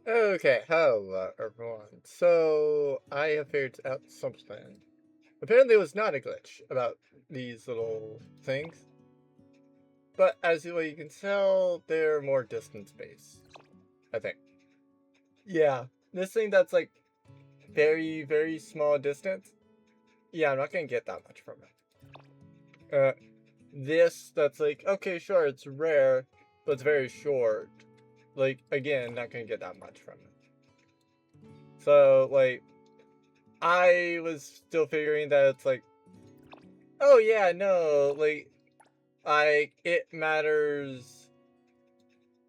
Okay, hello everyone. So I have figured out something. Apparently it was not a glitch about these little things, but as you can tell, they're more distance based, I think. Yeah, this thing that's like very, very small distance, yeah, I'm not gonna get that much from it. This that's like, okay, sure, it's rare, but it's very short. Like, again, not gonna get that much from it. So, like, I was still figuring that it's like, oh yeah, no, like it matters.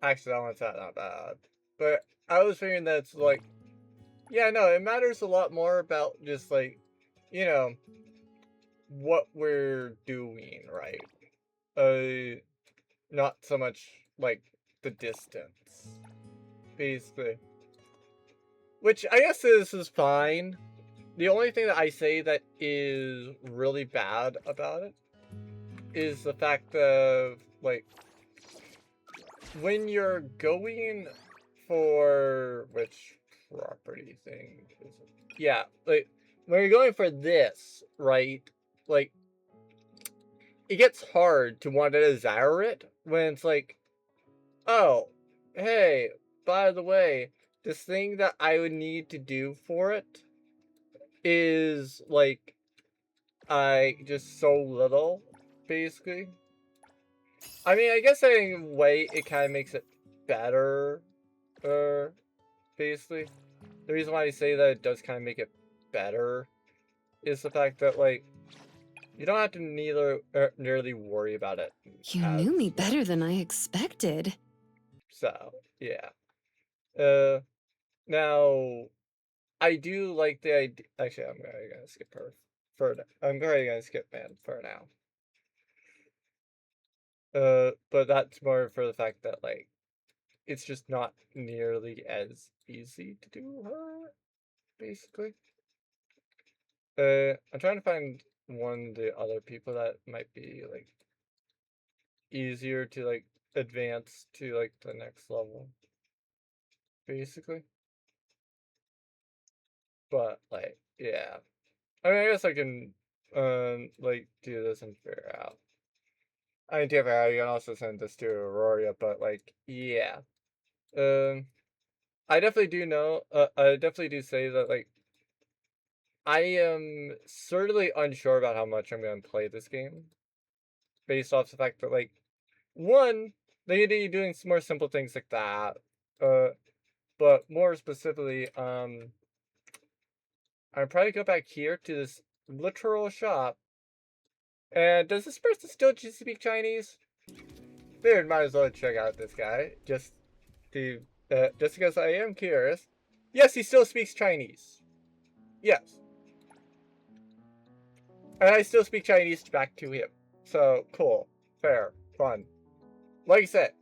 Actually, that one's not bad, but I was figuring that it's like, yeah, no, it matters a lot more about just like, you know, what we're doing, right? Not so much like the distance, basically. Which I guess this is fine. The only thing that I say that is really bad about it is the fact of like when you're going for which property thing is it? Yeah, like when you're going for this, right? Like it gets hard to want to desire it when it's like, oh, hey, by the way, this thing that I would need to do for it is like I just so little, basically. I mean, I guess in a way it kind of makes it better, uh, basically. The reason why I say that it does kind of make it better is the fact that, like, you don't have to nearly worry about it You as knew me much. better than I expected. So, yeah. Uh, Now, I do like the idea. Actually, I'm gonna skip her for I'm probably gonna skip man for now. But that's more for the fact that, like, it's just not nearly as easy to do her, basically. I'm trying to find one of the other people that might be like easier to like advance to like the next level, basically. But like, yeah. I mean, I guess I can like do this and figure out. I mean, figure out. You can also send this to Aurora, but like, yeah. Um, I definitely do know. I definitely do say that like I am certainly unsure about how much I'm going to play this game, based off the fact that like one, they need to be doing some more simple things like that. Uh, but more specifically, I'd probably go back here to this literal shop. And does this person still just speak Chinese? Dude, might as well check out this guy to just because I am curious. Yes, he still speaks Chinese. Yes, and I still speak Chinese back to him. So cool, fair, fun. Like I said,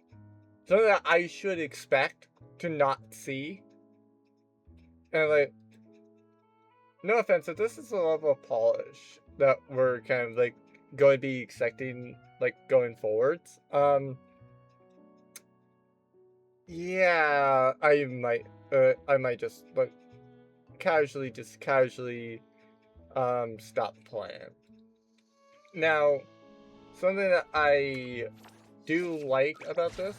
something that I should expect to not see. And like, no offense, if this is the level of polish that we're kind of like going to be expecting like going forwards, yeah, I might just like casually stop playing. Now, something that I do like about this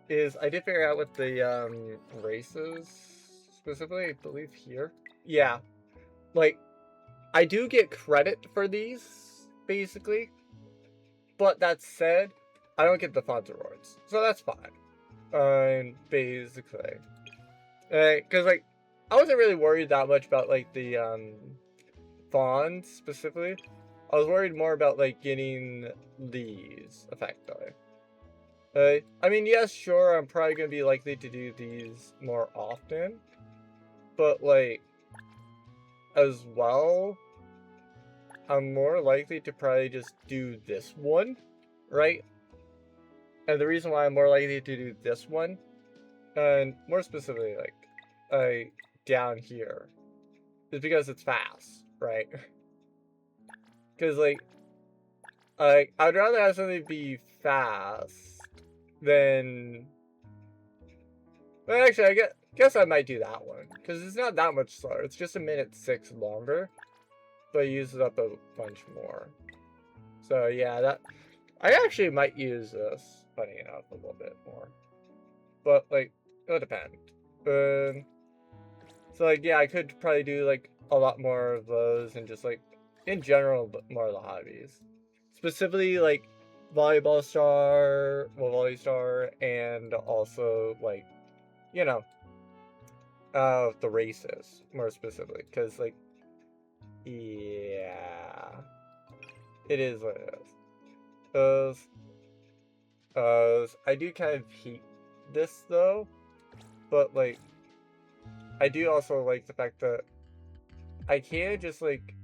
is I did figure out what the races specifically, I believe here. Yeah, like I do get credit for these basically, but that said, I don't get the Fons rewards, so that's fine. Basically, because like I wasn't really worried that much about like the Fons specifically. I was worried more about like getting these effectively. I mean, yes, sure, I'm probably gonna be likely to do these more often, but like as well, I'm more likely to probably just do this one, right? And the reason why I'm more likely to do this one, and more specifically, like, down here, is because it's fast, right? Because, like, I'd rather have something be fast than But actually, guess I might do that one. Because it's not that much slower. It's just 1:06 longer. But it uses up a bunch more. So yeah, that... I actually might use this, funny enough, a little bit more. But, like, it'll depend. So, like, yeah, I could probably do, like, a lot more of those and just, like, in general, more of the hobbies. Specifically, like, Volleyball Star, well, Volley Star, and also, like, you know, the races, more specifically. Because, like, yeah, it is what it is. I do kind of hate this, though, but, like, I do also like the fact that I can't just, like,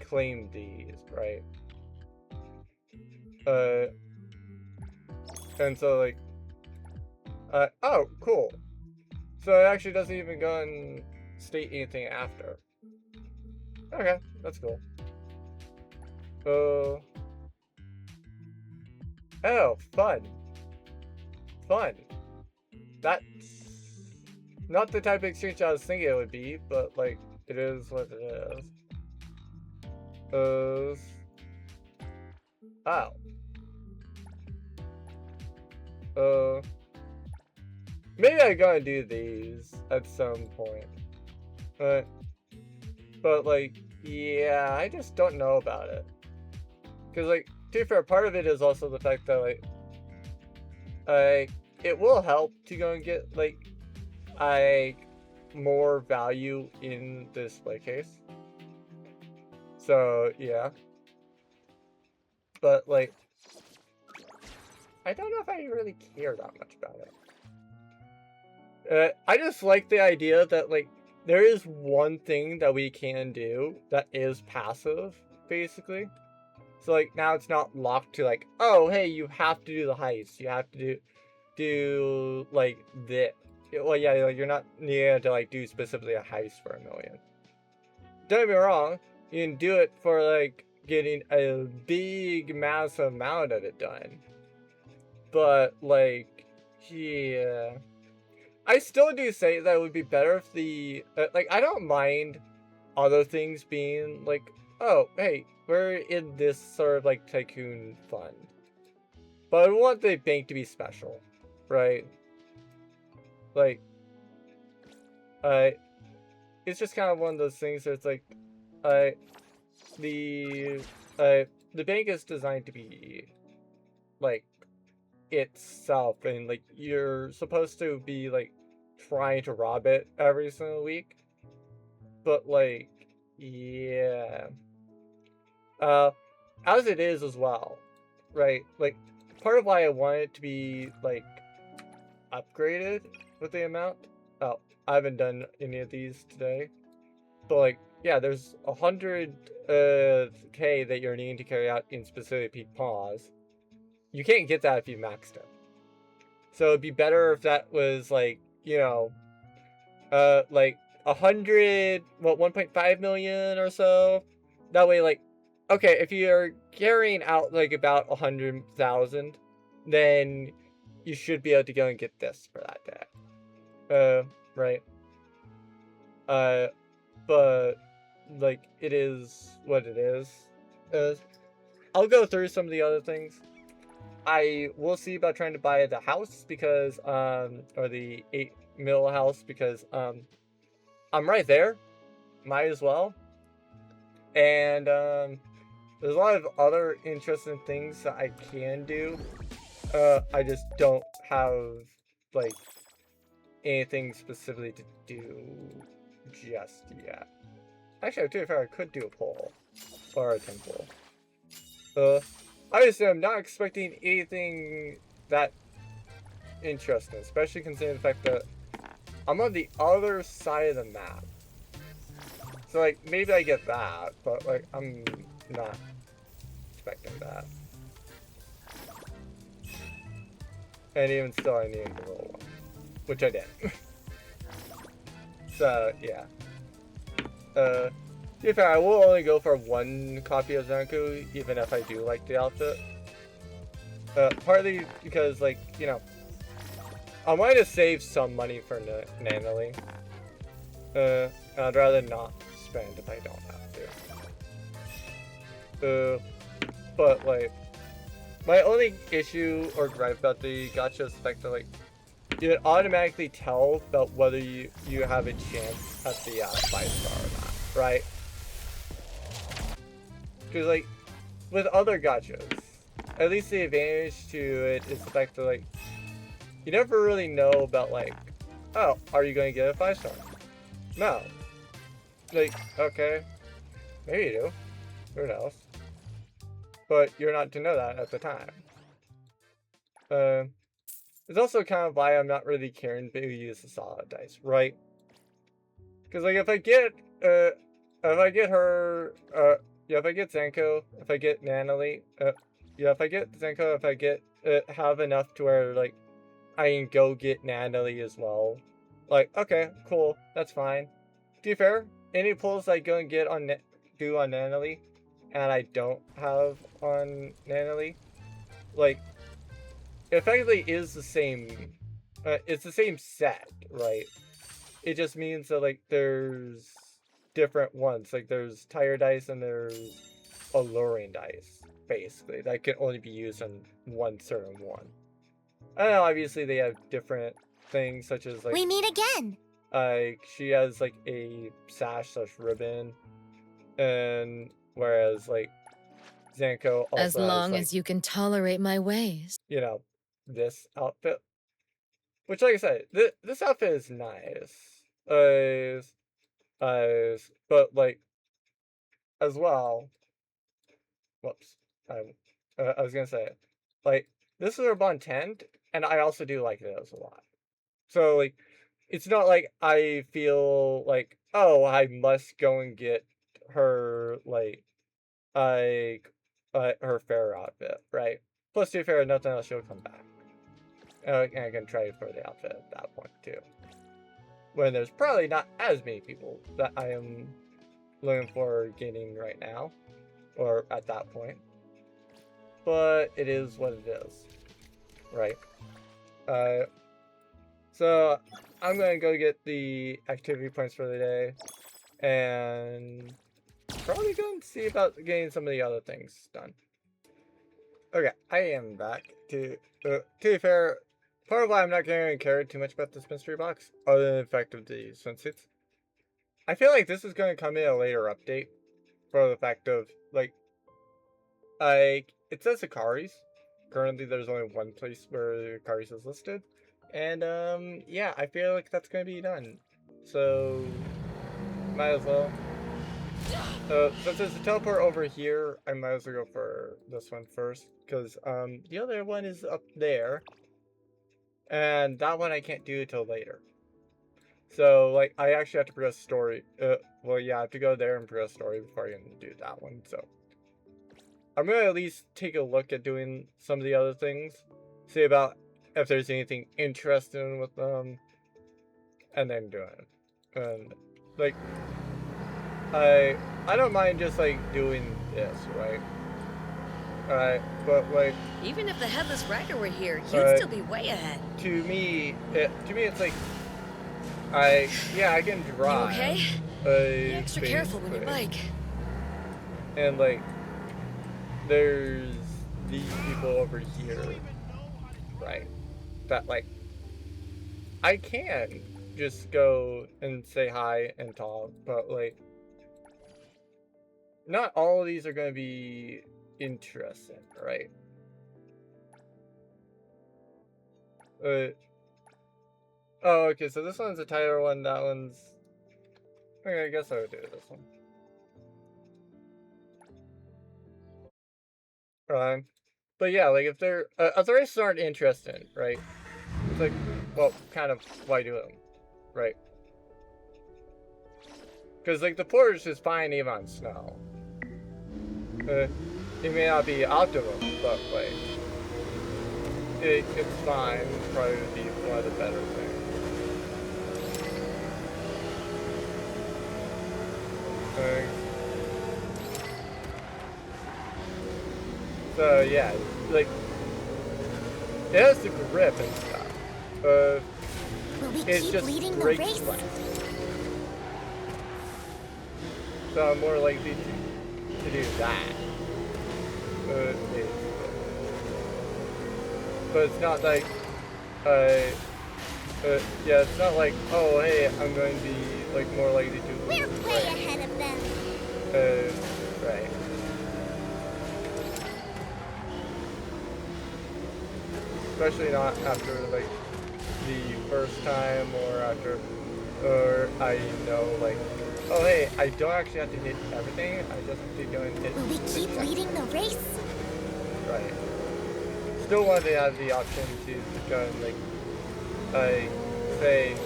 claim these, right? And so, like, oh, cool. So it actually doesn't even go and state anything after. Okay, that's cool. Oh, fun. Fun. That's not the type of exchange I was thinking it would be, but, like, it is what it is. Oh. Maybe I gotta do these at some point. But, like, yeah, I just don't know about it. Because, like, to be fair, part of it is also the fact that, like, it will help to go and get, like, more value in the display case. So, yeah. But, like, I don't know if I really care that much about it. I just like the idea that, like, there is one thing that we can do that is passive, basically. So, like, now it's not locked to, like, oh, hey, you have to do the heist. You have to do like, this. Well, yeah, like, you're not needing to, like, do specifically a heist for $1 million. Don't get me wrong. You can do it for, like, getting a big, massive amount of it done. But, like, yeah... I still do say that it would be better if the... like, I don't mind other things being, like, oh, hey, we're in this sort of, like, tycoon fund. But I want the bank to be special, right? Like, it's just kind of one of those things where it's like, the bank is designed to be, like, itself, and, like, you're supposed to be, like, trying to rob it every single week. But, like, yeah. As it is as well, right? Like, part of why I want it to be, like, upgraded with the amount. Oh, I haven't done any of these today. But, like, yeah, there's 100K that you're needing to carry out in specific peak pause. You can't get that if you maxed it. So it'd be better if that was, like, you know, like 1.5 million or so. That way, like, okay, if you're carrying out, like, about 100,000, then you should be able to go and get this for that day. Right. But, like, it is what it is. I'll go through some of the other things. I will see about trying to buy the house because, or the 8 mil house because, I'm right there. Might as well. And, there's a lot of other interesting things that I can do. I just don't have, like, anything specifically to do just yet. Actually, to be fair, I could do a pole. Or a temple. Obviously, I'm not expecting anything that interesting, especially considering the fact that I'm on the other side of the map. So, like, maybe I get that, but, like, I'm not expecting that. And even still, I need to roll one, which I did. So, yeah. To be fair, I will only go for one copy of Zanku, even if I do like the outfit. Partly because, like, you know, I wanted to save some money for Nanalie. I'd rather not spend if I don't have to. But like, my only issue or gripe about the gacha is the fact that like, you automatically tell about whether you have a chance at the 5-star or not, right? Because like, with other gachas, at least the advantage to it is the fact that like, you never really know about like, oh, are you going to get a 5-star? No. Like, okay, maybe you do. Who knows? But you're not to know that at the time. It's also kind of why I'm not really caring to use the solid dice, right? Because like if I get her, yeah, if I get Zenko, if I get Nanalie, yeah, if I get Zenko, if I get have enough to where like I can go get Nanalie as well. Like, okay, cool, that's fine. To be fair, any pulls I go and get on do on Nanalie, and I don't have on Nanalie, like, it effectively is the same. It's the same set, right? It just means that like there's different ones. Like there's tire dice and there's alluring dice, basically, that can only be used on one certain one. I don't know, obviously they have different things, such as like... We meet again! Like, she has like a sash/ribbon, and whereas like Zanko also as long has, like, as you can tolerate my ways. You know, this outfit. Which, like I said, this outfit is nice. But like, as well... Whoops. I was gonna say, like, this is her Bond tent, and I also do like those a lot. So, like, it's not like I feel like, oh, I must go and get her, like, her fair outfit, right? Plus, to be fair, nothing else, she'll come back. And I can trade for the outfit at that point, too. When there's probably not as many people that I am looking for getting right now, or at that point. But it is what it is, right? So I'm gonna go get the activity points for the day, and probably go and see about getting some of the other things done. Okay, I am back. To be fair, part of why I'm not going to care too much about this mystery box, other than the fact of the swimsuits, I feel like this is going to come in a later update, for the fact of, like, it says Akari's. Currently, there's only one place where Akari's is listed. And, yeah, I feel like that's going to be done. So, might as well. Since there's a teleport over here, I might as well go for this one first. Because, the other one is up there. And that one I can't do until later. So, like, I actually have to progress story. Well, yeah, I have to go there and progress story before I can do that one, so. I'm gonna at least take a look at doing some of the other things. See about if there's anything interesting with them. And then do it. And, like, I don't mind just, like, doing this, right? Alright, but, like... Even if the Headless Rider were here, you'd still be way ahead. To me, it's like... yeah, I can drive. You okay? Be extra careful when you bike. And, like, there's these people over here, right? That, like, I can just go and say hi and talk, but, like, not all of these are going to be interesting, right? Oh, okay, so this one's a tighter one, that one's... Okay, I guess I would do this one. But yeah, like, if they're... if the races aren't interesting, right? It's like, well, kind of, why do them? Right? Because, like, the portage is fine even on snow. It may not be optimum, but, like... It's fine. Probably would be one of the better things. So yeah, like, it has the grip and stuff. Uh, Will we it keep just leading the breaks race? less. So I'm more likely to do that. But it's not like, yeah, it's not like, oh, hey, I'm going to be, like, more likely to... We're way ahead of them. Right. Especially not after, like, the first time or I know, like, oh, hey, I don't actually have to hit everything, I just have to go and hit... Will we keep leading the race? Right. Still want to have the option to go and, like, say,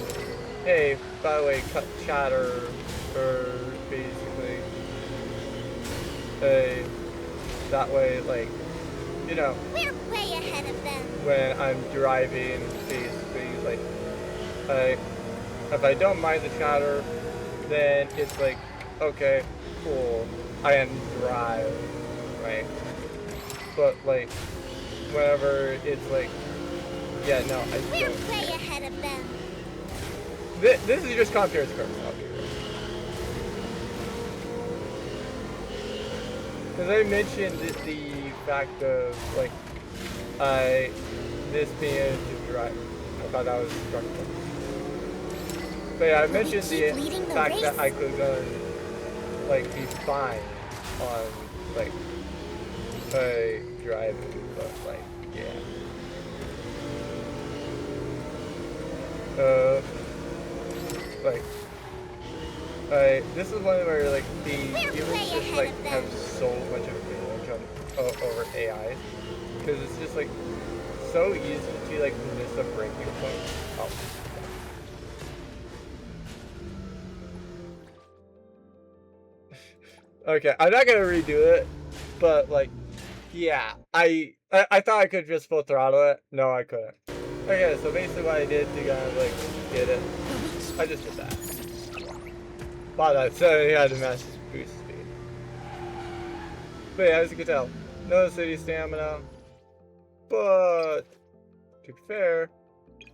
hey, by the way, cut chatter, or basically, that way, like, you know, we're way ahead of them. When I'm driving, basically, like, if I don't mind the chatter, then it's like, okay, cool, I can drive, right? But, like, whenever it's like, yeah, no, we're way ahead of them. This is just Compier's curse, because I mentioned the fact of, like, this being able to drive. I thought that was structural. But yeah, I mentioned the fact that I could go and, like, be fine on, like, driving, but, like, yeah. This is one where, like, the humans just, like, have so much advantage on over AI, because it's just, like, so easy to, like, miss a breaking point. Oh. Okay, I'm not gonna redo it, but, like, yeah, I thought I could just full throttle it. No, I couldn't. Okay, so basically what I did to kind of, like, get it, I just did that. Wow, that 70 had a massive boost speed. But yeah, as you can tell, no city stamina. But, to be fair,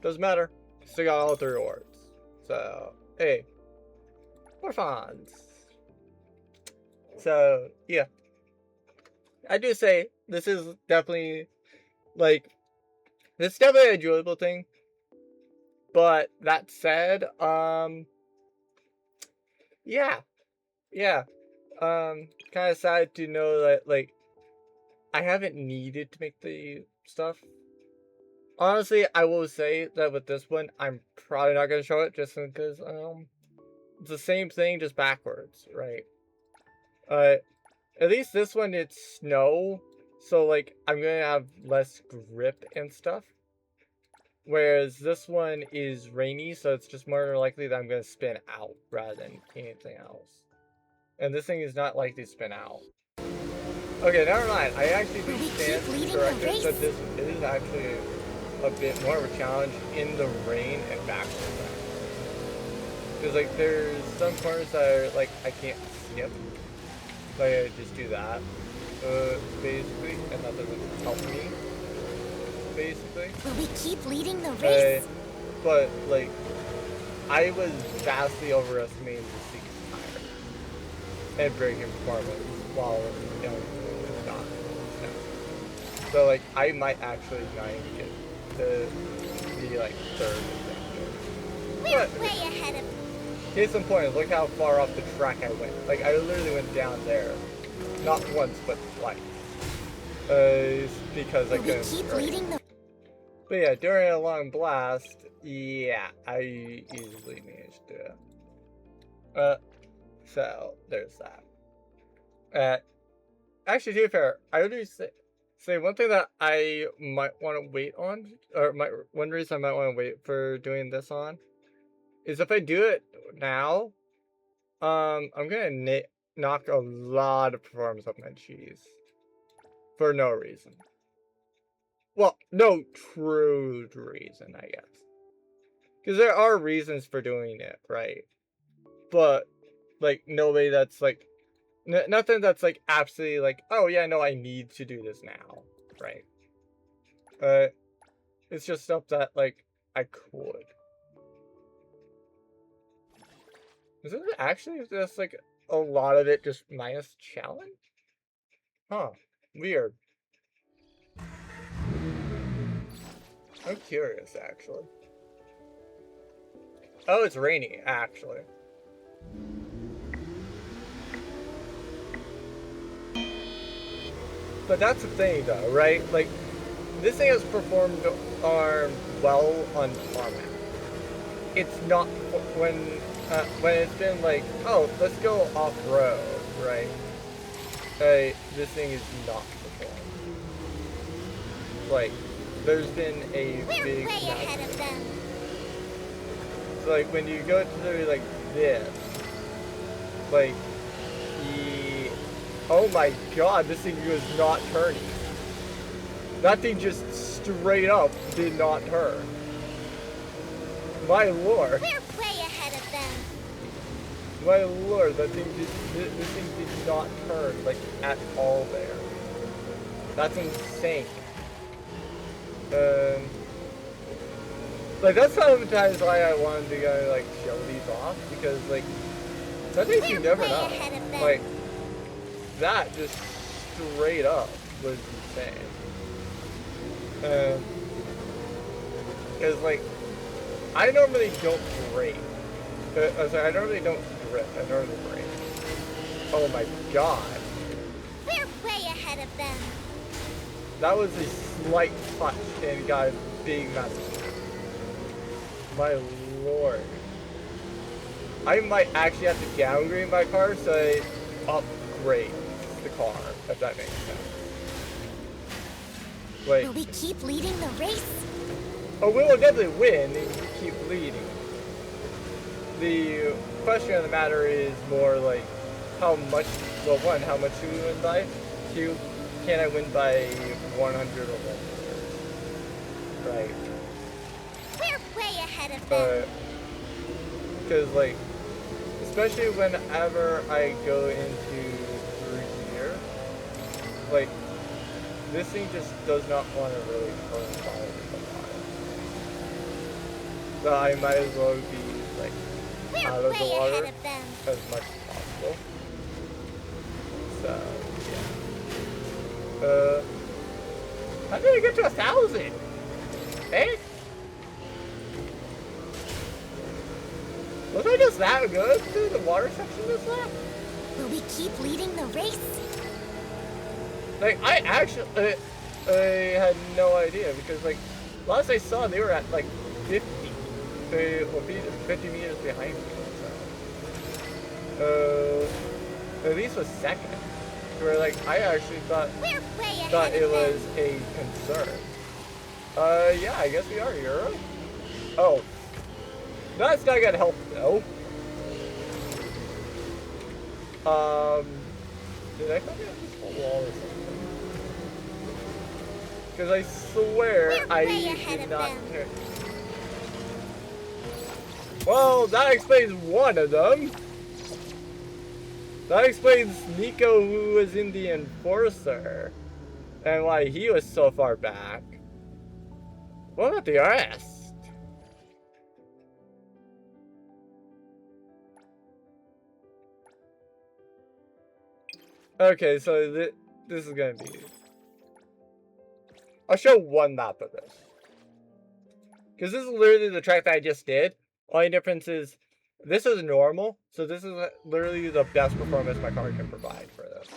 doesn't matter. Still got all 3 rewards. So, hey, more Fons. So, yeah. I do say, this is definitely, like, this is definitely an enjoyable thing. But, that said, yeah. Kind of sad to know that, like, I haven't needed to make the stuff. Honestly, I will say that with this one, I'm probably not going to show it just because, it's the same thing, just backwards, right? At least this one, it's snow, so, like, I'm going to have less grip and stuff. Whereas this one is rainy, so it's just more likely that I'm going to spin out rather than anything else. And this thing is not likely to spin out. Okay, never mind. I actually do stand corrected that this is actually a bit more of a challenge in the rain and backwards. Because, like, there's some corners that are, like, I can't skip. Like, I just do that, basically, and that doesn't help me, basically. Will we keep leading the race? But, like, I was vastly overestimating the Seek's tire and braking performance while, you know, it's not. No. So, like, I might actually not even get the like, third thing. We're way ahead of. Case in point, look how far off the track I went. Like, I literally went down there. Not once, but twice. Because I couldn't. Keep leading the. But yeah, during a long blast, yeah, I easily managed to. So, there's that. Actually, to be fair, I would say one thing that I might want to wait on, or one reason I might want to wait for doing this on, is if I do it now, I'm gonna knock a lot of performance off my cheese. For no reason. Well, no true reason, I guess. Because there are reasons for doing it, right? But, like, nobody that's, like, nothing that's, like, absolutely, like, oh, yeah, no, I need to do this now, right? It's just stuff that, like, I could. Is it actually just like a lot of it just minus challenge? Huh. Weird. I'm curious, actually. Oh, it's raining, actually. But that's the thing, though, right? Like, this thing has performed well on tarmac. It's not when it's been like, oh, let's go off-road, right? This thing is not performed. Like, there's been a We're big way ahead of them. So, like, when you go to, like, this, like, oh my god, this thing was not turning. That thing just straight up did not turn. My lord. We're way ahead of them. My lord, that thing this thing did not turn, like, at all there. That's insane. Like, that's sometimes why I wanted to go, like, show these off, because, like, some things you never know. Like, that just straight up was insane. Because, like, I normally don't brake. I normally don't drift. I normally brake. Oh my god. We're way ahead of them. That was a slight touch and got a big mess. My lord. I might actually have to downgrade my car so I upgrade the car, if that makes sense. Like, Will we keep leading the race? oh, we will definitely win if we keep leading. The question of the matter is more like, how much, well, one, how much do we win by? Two, can I win by 100 or more? Right. We're way ahead of them. Because, like, especially whenever I go into through here, like, this thing just does not want to really turn by a lot. So I might as well be, like, We're out of the way water ahead of them. as much as possible. So, yeah. How did I get to 1,000? Eh? Was I just that good through the water section this lap? Will we keep leading the race? Like, I actually, I had no idea, because, like, last I saw, they were at, like, 50. They will be 50 meters behind me, so. At least was second. Where, like, I actually thought it was a concern. Yeah, I guess we are, Euro. Oh. That's not gonna help, though. Did I come in this wall or something? Because I swear I did not turn. Well, that explains one of them. That explains Nico, who was in the Enforcer, and why he was so far back. What about the rest? Okay, so this is gonna be... I'll show one map of this. Because this is literally the track that I just did. Only difference is, this is normal, so this is literally the best performance my car can provide for this.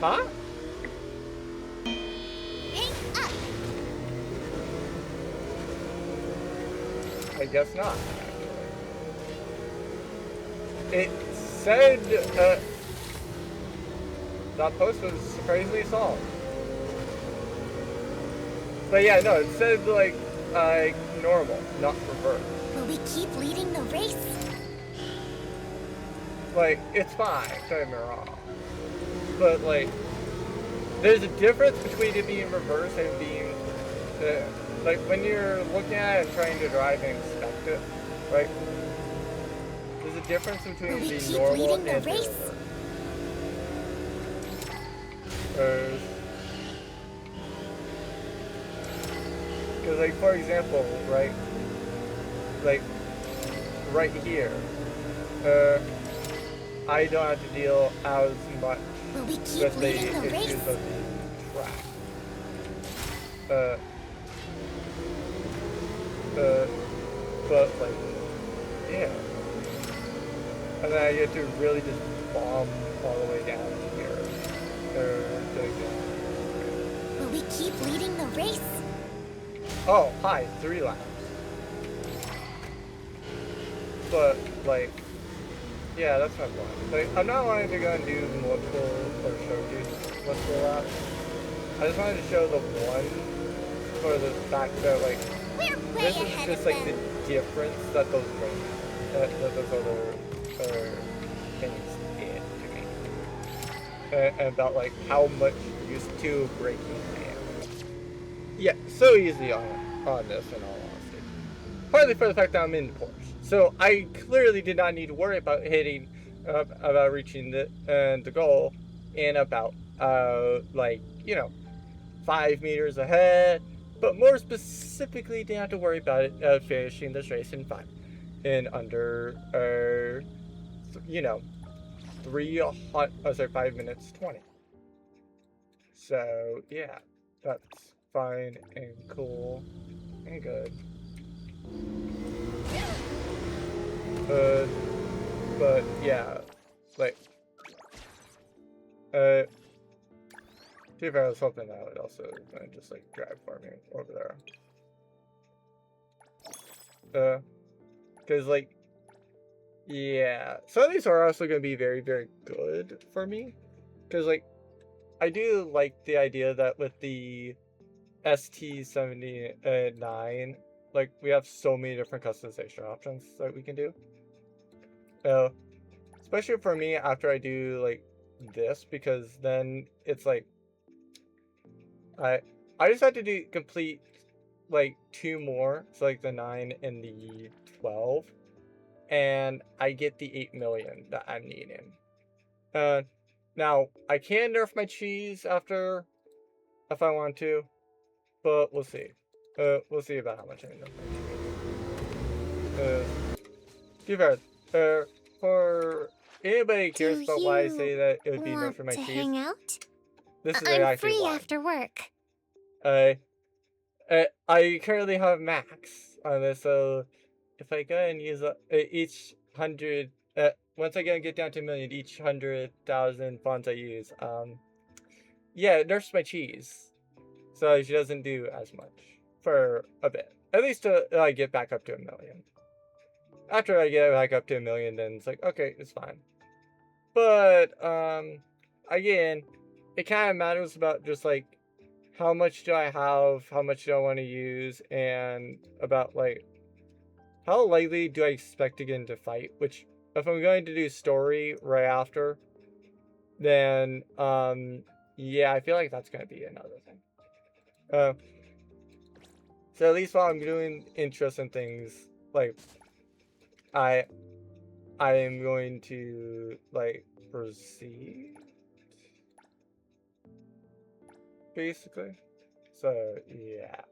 Huh? I guess not, actually. It said, that post was surprisingly solid. But yeah, no, it said, like, normal, not reverse. Will we keep leading the race? Like, it's fine, don't get me wrong. But, like, there's a difference between it being reverse and being, like, when you're looking at it and trying to drive and inspect it, right? There's a difference between being normal and reverse. Because, like, for example, right? Like, right here, I don't have to deal as much Will we keep with the leading the race? issues of the track. But, like, yeah. And then I get to really just bomb all the way down here. Will we keep leading the race? Oh, hi, 3 laps. But, like, yeah, that's not fun. Like, I'm not wanting to go and do multiple, or showcase multiple laps. I just wanted to show the one for the fact that, like, We're way this is ahead just, of like, them. the difference that those rings, that those other things did to me. And about, like, how much used to braking I am. Yeah, so easy on this, in all honesty. Partly for the fact that I'm in Porsche. So I clearly did not need to worry about hitting, about reaching the goal in about, like, you know, 5 meters ahead. But more specifically, didn't have to worry about it, finishing this race in under, you know, 5 minutes 20. So yeah, that's fine and cool and good. But yeah, like, to be fair, that's something that I would also just like grab for me over there. Cause like, yeah, some of these are also gonna be very, very good for me. Cause like, I do like the idea that with the ST79, like, we have so many different customization options that we can do. Especially for me after I do like this, because then it's like I just had to complete like 2 more, so like the 9 and the 12, and I get the 8 million that I'm needing. Now I can nerf my cheese after if I want to, but we'll see. We'll see about how much I nerf my cheese. To be fair, for anybody who cares about why I say that it would be nerf for my cheese, hang out? this is I'm actually free why. after work. I currently have max on this, so if I go and use each 100, once I get down to 1 million, each 100,000 Fons I use, yeah, it nerfs my cheese, so she doesn't do as much for a bit, at least till I get back up to 1 million. After I get back up to 1 million, then it's like, okay, it's fine. But again, it kind of matters about just like how much do I have, how much do I want to use, and about like how likely do I expect to get into fight. Which, if I'm going to do story right after, then yeah, I feel like that's gonna be another thing. So at least while I'm doing interesting things, like I am going to like proceed, basically. So yeah.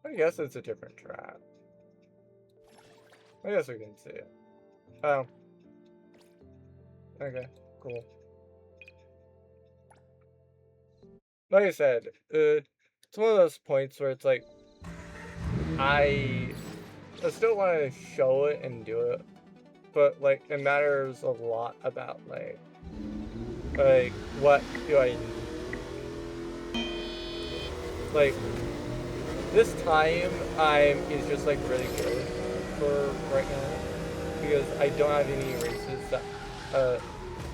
I guess it's a different track. I guess we can see it. Oh. Okay, cool. Like I said, it's one of those points where it's like, I still want to show it and do it, but like it matters a lot about like what do I need? Like this time is just like really good for right now because I don't have any races that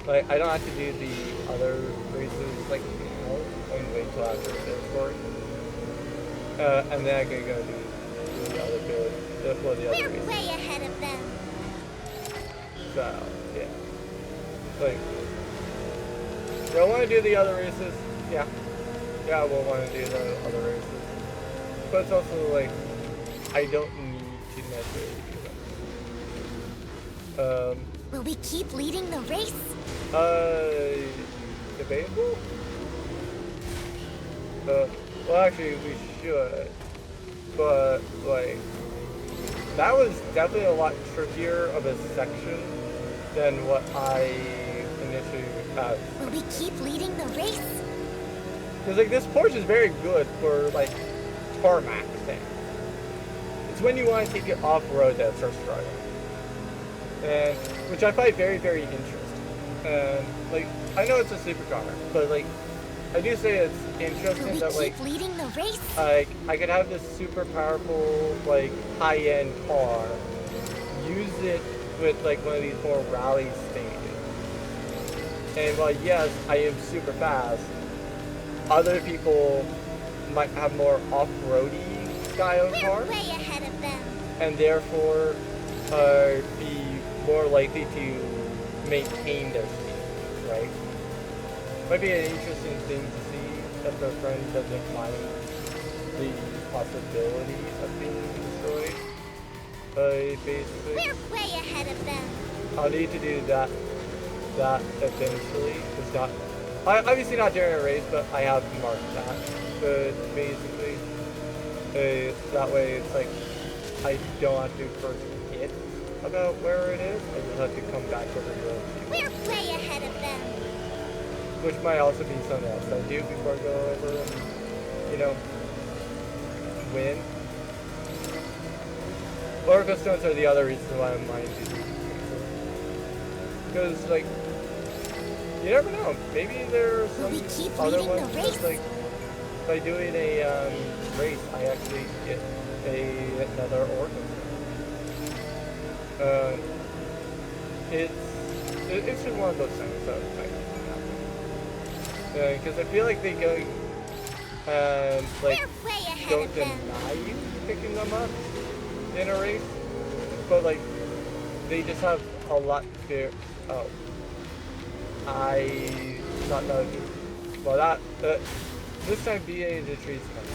like I don't have to do the other races like now and wait till after this story. And then I can go do the other build, well, the other We're races. way ahead of them. So yeah, like, do I want to do the other races? Yeah, we'll want to do the other races, but it's also like I don't need to necessarily do them. Will we keep leading the race? Debatable? Well, actually, we should. But, like, that was definitely a lot trickier of a section than what I initially had. Will we keep leading the race? Because, like, this Porsche is very good for, like, tarmac thing. It's when you want to take it off-road that it starts struggling. And, which I find very, very interesting. And, like, I know it's a supercar, but, like, I do say it's interesting that, like, leading the race? I could have this super powerful, like, high-end car, use it with, like, one of these more rally stages. And while, yes, I am super fast, other people might have more off-roady style cars. We're way ahead of them. And therefore, be more likely to maintain their speed, right? Might be an interesting thing to see if their friend doesn't mind the possibility of being destroyed. Basically, we're way ahead of them. I'll need to do that eventually. It's not, obviously not during a race, but I have marked that. But basically, that way it's like I don't have to first hit about where it is. I just have to come back over here. We're way ahead of them. Which might also be something else I do before I go over and, you know, win. Oracle stones are the other reason why I'm minding to do. Because, like, you never know. Maybe there's some other ones that's, like, by doing a race, I actually get another Oracle stone. It's just one of those things that I because I feel like they go and like don't deny you picking them up in a race, but like they just have a lot to. Oh, I not know. Well, that this time BA the trees coming.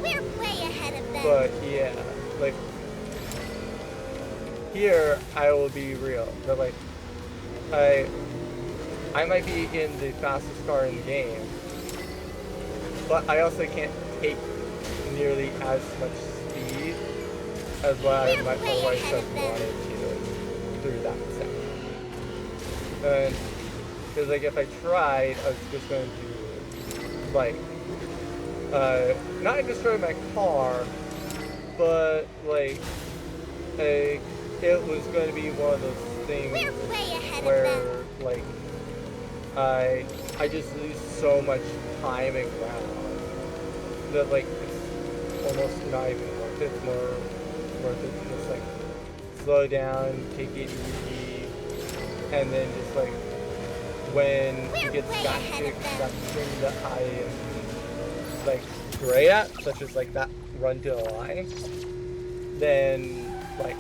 We're way ahead of them. But yeah, like here I will be real. But like I might be in the fastest car in the game, but I also can't take nearly as much speed as what I might otherwise have wanted to through that section. And because like if I tried, I was just going to like not destroy my car, but like it was going to be one of those things where like I just lose so much time and ground that like it's almost not even worth it. It's more worth it to just like slow down, take it easy, and then just like when it gets back to something that I am like great at, such as like that run to the line, then like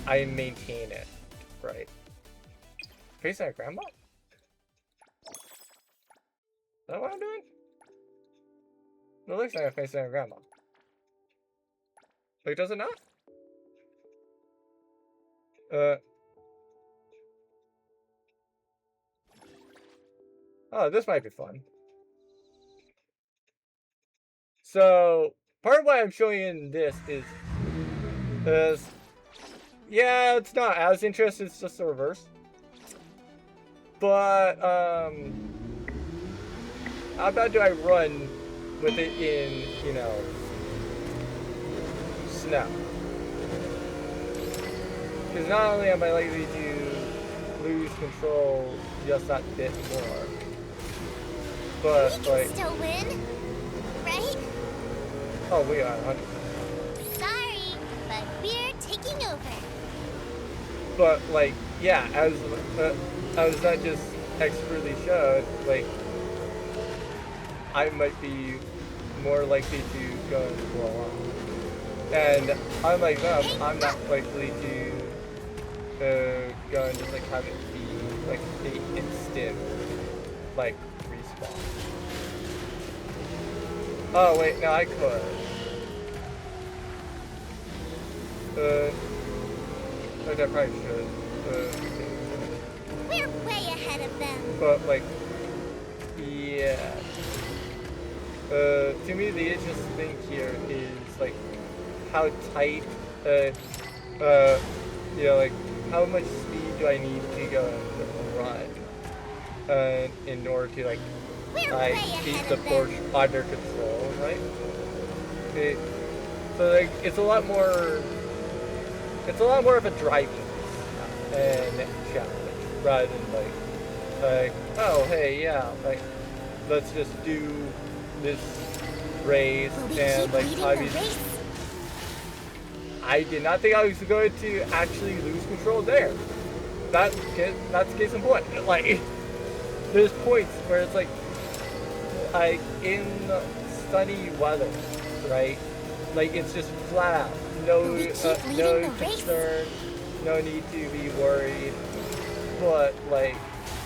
I maintain it, right? Facing a grandma? Is that what I'm doing? It looks like I'm facing a grandma. Like, does it not? Oh, this might be fun. So, part of why I'm showing you in this is, yeah, it's not as interesting, it's just the reverse. But, how bad do I run with it in, you know, snow? Because not only am I likely to lose control just that bit more, but we can like still win, right? Oh, we are 100%. Sorry, but we're taking over. But like, yeah, as that just expertly showed, like I might be more likely to go and blow up. And unlike them, I'm not likely to go and just like have it be like the instant like respawn. Oh wait, no, I could. Like I probably should. We're way ahead of them. But like, yeah. To me, the interesting thing here is like how tight, you know, like how much speed do I need to go and run, in order to like keep the Porsche under control, right? So like it's a lot more of a driving and challenge rather than like oh hey yeah like let's just do this race and like obviously I did not think I was going to actually lose control there. That's case in point. Like there's points where it's like in sunny weather, right? Like it's just flat out. No concern, no need to be worried. But like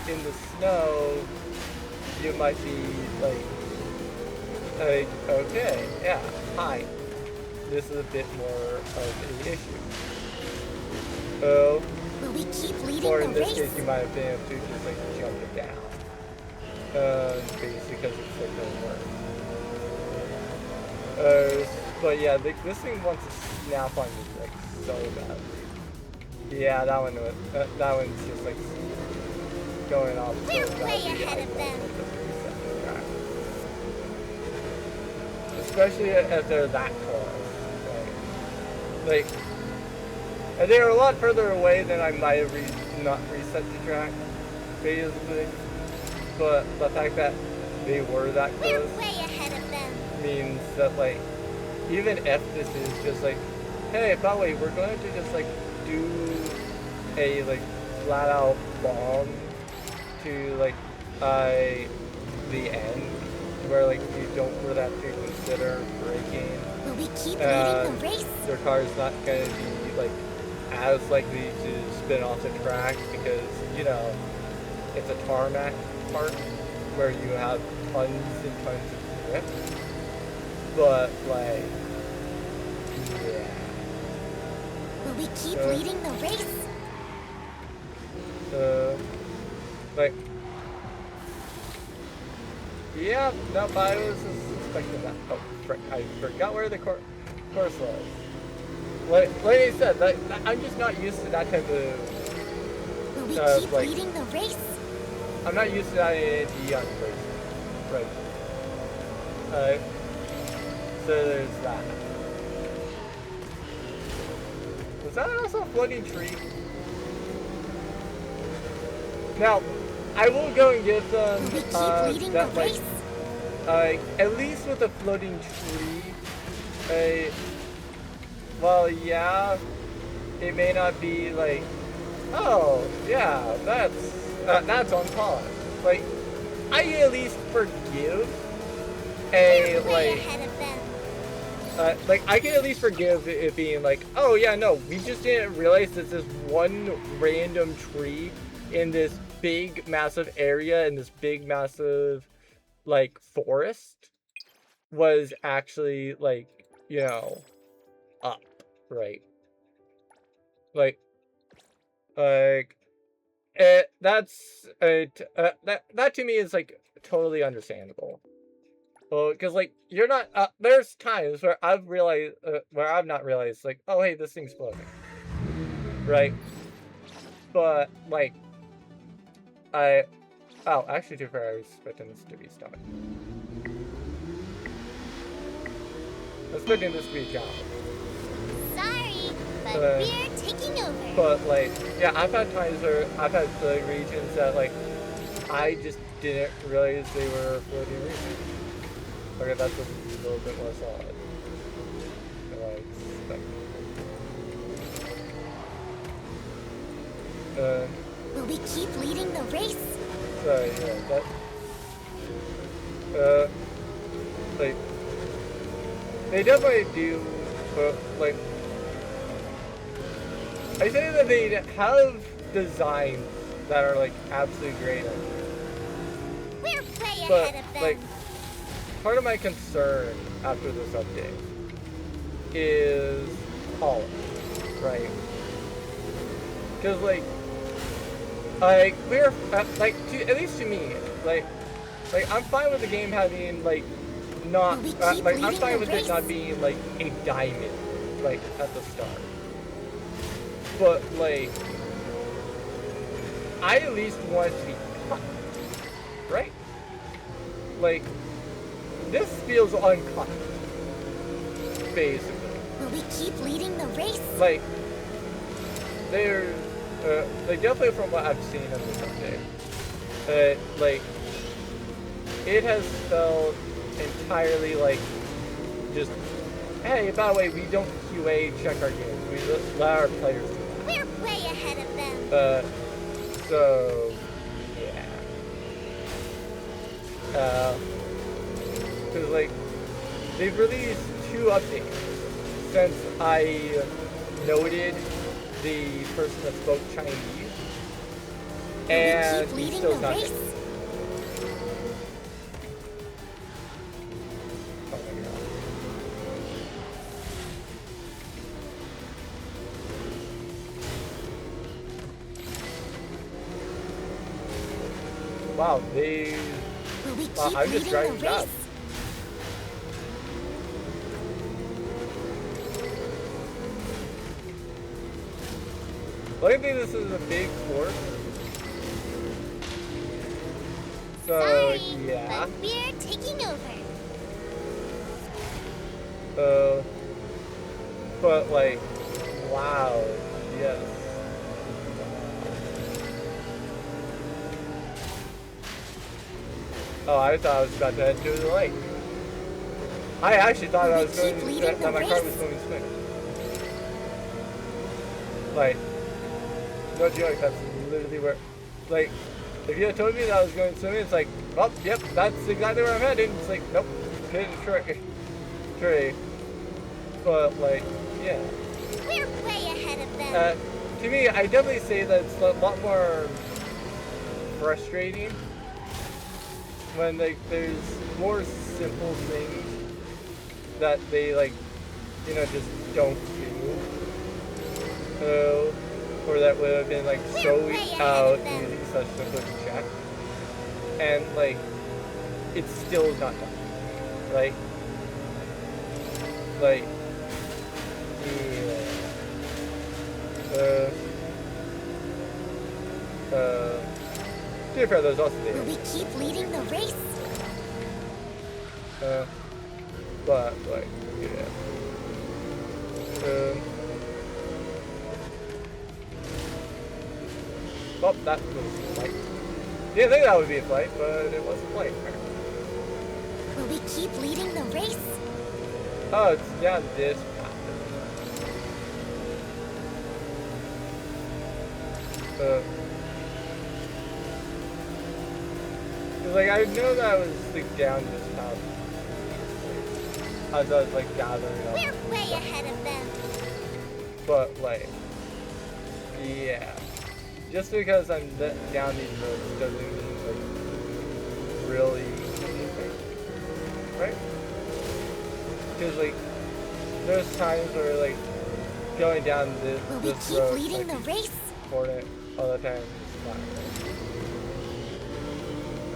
in the snow, you might be like okay, yeah, hi. This is a bit more of an issue. Will we keep leading or in the this race? case, you might have been able to just like jump it down. Basically because it's like going work. But yeah, this thing wants to snap on me like so badly. Yeah, that one's just like going off. We're so way badly. ahead of them. Especially if they're that close. Like, and they're a lot further away than I might have not reset the track, basically. But the fact that they were that We're close way ahead of them. means that like, even if this is just like, hey, by the way, we're going to just like do a like flat out bomb to like the end where like you don't really have to consider braking. Will we keep leading the race? Their car is not going to be like as likely to spin off the track because you know it's a tarmac part where you have tons and tons of grip. But like, yeah. Will we keep leading the race? Like, yeah, no, I was suspecting that. Oh, I forgot where the course was. Like I said, I'm just not used to that type of. Will we keep like, leading the race? I'm not used to that in NTE on racing. Right. So there's that. Was that also a floating tree? Now, I will go and give them Will we keep leading that the race? at least with a floating tree, well, yeah, it may not be like, oh, yeah, that's on par. Like, I can at least forgive We're way ahead of them. like, I can at least forgive it being like, oh, yeah, no, we just didn't realize that this one random tree in this big, massive area, in this big, massive, like, forest was actually, like, you know, up, right? Like, that to me is, like, totally understandable. Well, because, like, you're not, there's times where I've realized, where I've not realized, like, oh, hey, this thing's floating. Right? But, like, oh, actually, to be fair, I was expecting this to be stuck. I was expecting this to be a challenge. Sorry, but we're taking over. But, like, yeah, I've had times where I've had, like, regions that, like, I just didn't realize they were floating regions. Okay, that's a little bit more solid. Will we keep leading the race? Sorry, yeah, that, like, they definitely do, but, like, I say that they have designs that are, like, absolutely great. We're way But, ahead of them. like, part of my concern after this update is polish. right? Because like we're like at least to me, like I'm fine with the game having like not like I'm fine with it not being like a diamond like at the start, but like I at least want it to be cut, right? Like this feels uncut, basically. Will we keep leading the race? Like they're like definitely from what I've seen of this update, like it has felt entirely like just, hey, by the way, we don't QA check our games. We just let our players do that. We're way ahead of them. So yeah. Cause like they've released 2 updates since I noted the person that spoke Chinese, and he's still not there. Oh my god. Wow, I'm just driving fast. I think this is a big force. So, Sorry, yeah. but we're taking over. But like, wow, yes. Oh, I thought I was about to head to the lake. I actually thought I was going that my car was going smooth. Like, no joke, that's literally where, like, if you had told me that I was going swimming, it's like, oh, yep, that's exactly where I'm heading. It's like, nope, hit a tree. But, like, yeah. We're way ahead of them. To me, I definitely say that it's a lot more frustrating when, like, there's more simple things that they, like, you know, just don't do. Or that would have been like so out using such simple check, and like it's still not done, right? Like, yeah. To be fair, there's also the. Will we keep leading the race? But like, yeah. Oh, that was a flight. Didn't think that would be a flight, but it was a flight. Will we keep leading the race? Oh, it's down this path. Cause like I know that I was like down this path. As I was like gathering up. We're way ahead of them. But like, yeah. Just because I'm down these roads doesn't mean like really anything, right? Because like there's times where like going down this road, keep leading like, the race? important all the time.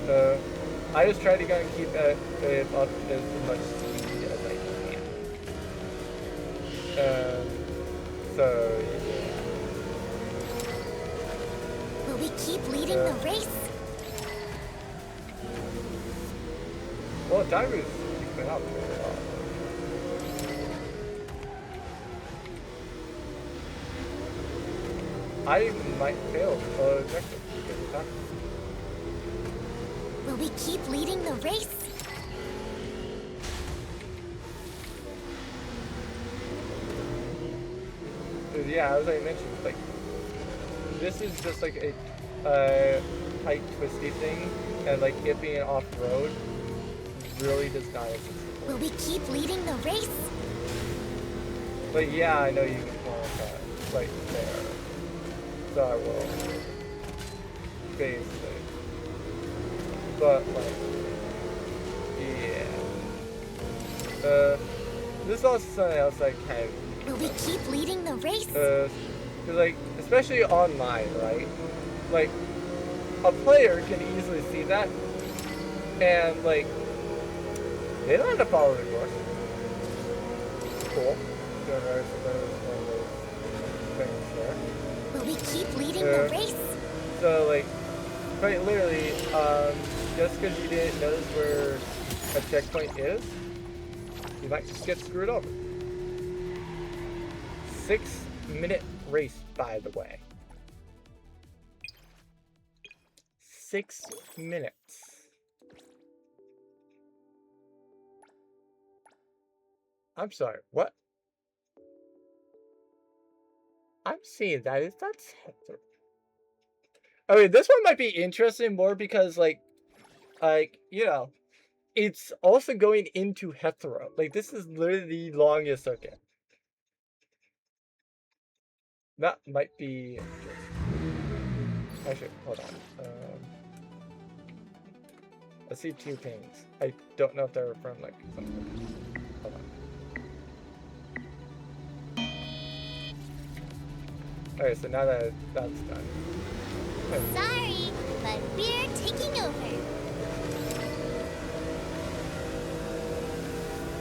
So I just try to go and keep it up as much speed as I can. So yeah. Will we keep leading the race? Well, Dairu's keeping up really well. I might fail the objective because of that. Will we keep leading the race? Yeah, as I mentioned, like, this is just like a tight, twisty thing, and like it being off-road really does not exist. Will we keep leading the race? But yeah, I know you can call that right there. So I will. Basically. But like, yeah. This is also something else I kind of. Will we keep leading the race? race. 'Cause, like, especially online, right? Like, a player can easily see that, and like, they don't have to follow the course. Cool. So there's one of those things there. Will we keep leading the race? So like, quite literally, just because you didn't notice where a checkpoint is, you might just get screwed over. 6-minute race, by the way. 6 minutes. I'm sorry, what? I'm seeing that. Is that... I mean, this one might be interesting more because, like, you know, it's also going into Hetero. Like, this is literally the longest circuit. That might be... Actually, hold on. I see 2 things. I don't know if they're from, like, something. Hold on. Okay, so now that that's done. Sorry, but we're taking over.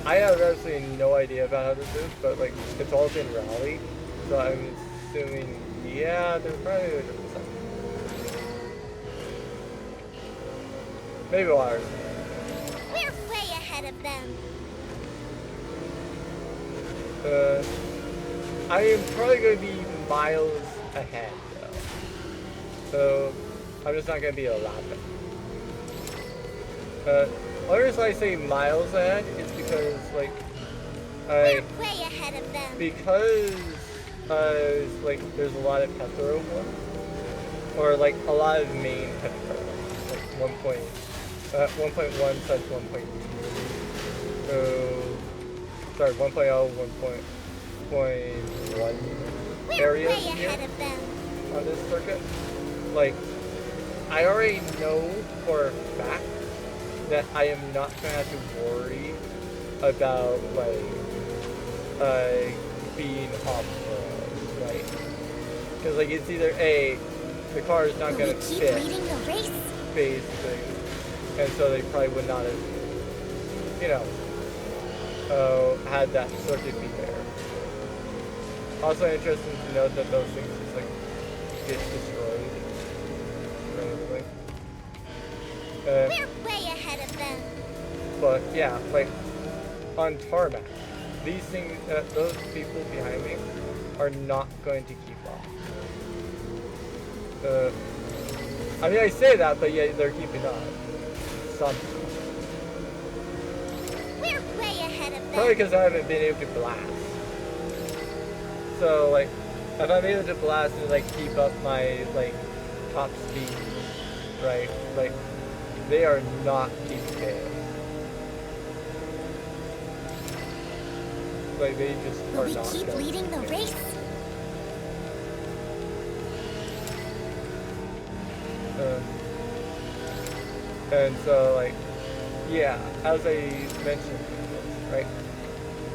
I have absolutely no idea about how this is, but like it's all been rally, so I'm assuming yeah, there's probably a different stuff. Maybe ours. We're way ahead of them. I am probably going to be miles ahead though, so I'm just not going to be a lot better. Only reason I say miles ahead is because, like, We're way ahead of them. because, like, there's a lot of Hetero ones, or, like, a lot of main Hetero ones, like 1.1 / 1.2, so, sorry, 1.0, 1.1 areas way here ahead of them. on this circuit. Like, I already know for a fact that I am not gonna have to worry about being off road, right? Because like it's either A, the car is not gonna keep fit leading the race. basically, and so they probably would not have, you know, had that circuit be there. Also interesting to note that those things just like get destroyed randomly. We're way ahead of them. But yeah, like on tarmac, these things, those people behind me are not going to keep up. I mean, I say that, but yeah, they're keeping up. Somehow. We're way ahead of them. Probably because I haven't been able to blast. So like, if I'm able to blast and like keep up my like top speed, right? Like, they are not keeping pace. Like they just Will are we not. keep going leading to the keep race? pace. And so like, yeah, as I mentioned, right?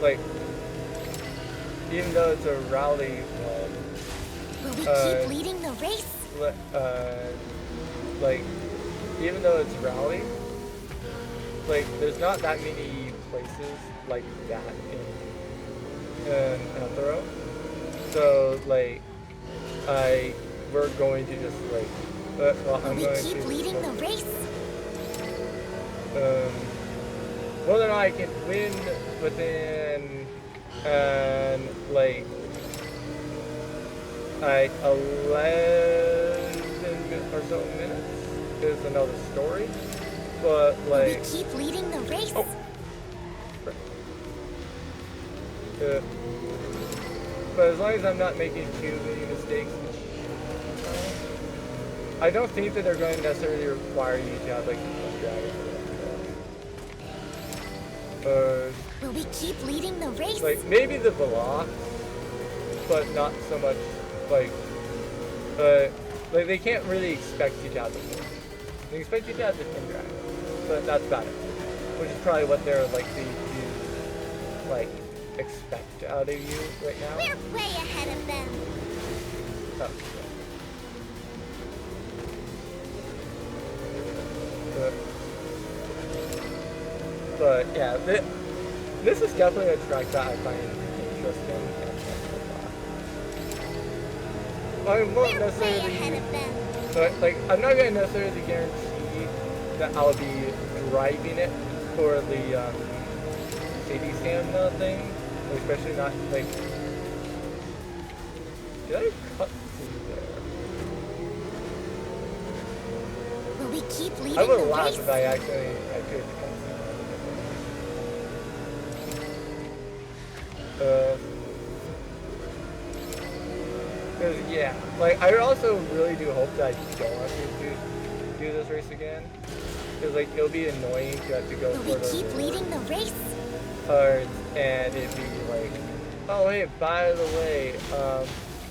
Like, even though it's a rally one, Will we keep leading the race? like, even though it's rally, like, there's not that many places like that in Hetero. So, like, we're going to just, like, well, I'm Will we going keep to, leading the race? whether or not I can win within, like 11 or so minutes is another story, but like... Will we keep leading the race? Oh. But as long as I'm not making too many mistakes, I don't think that they're going to necessarily require you to have like a dragon. Will we keep leading the race? Like maybe the Velox, but not so much like they can't really expect you to have the force. They expect you to have the Tin Dragon, but that's about it. Which is probably what they're likely to like expect out of you right now. We're way ahead of them. tough. But yeah, this is definitely a track that I find interesting and fun. I won't necessarily, but like I'm not gonna necessarily guarantee that I'll be driving it for the city stamina thing, especially not like. Did I cut through there? Will we keep leading I would the laugh race? if I actually could cut through. Cause yeah, like I also really do hope that I don't have to do this race again. Cause like it'll be annoying to have to go Will for we keep the leading the race? cards and it'd be like, oh hey, by the way,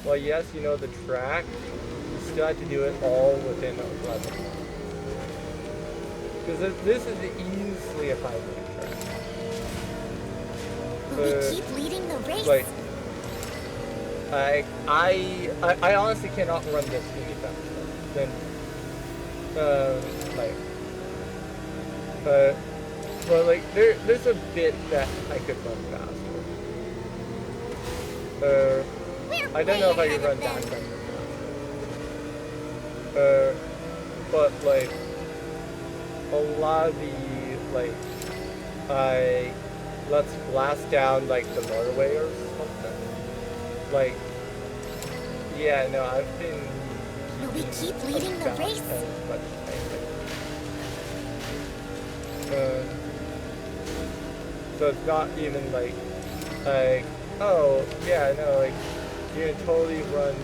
well yes, you know the track, you still have to do it all within 11 months. Because this is easily a 5-minute track. Will we keep leading the race? Like, I honestly cannot run this any faster than, but like there's a bit that I could run faster. I don't know if I can run that faster. But like a lot of the like let's blast down like the motorway or something. Like yeah, no, I've been. Will we keep leading the race? As much as I can. So it's not even like oh yeah, no, like you can totally run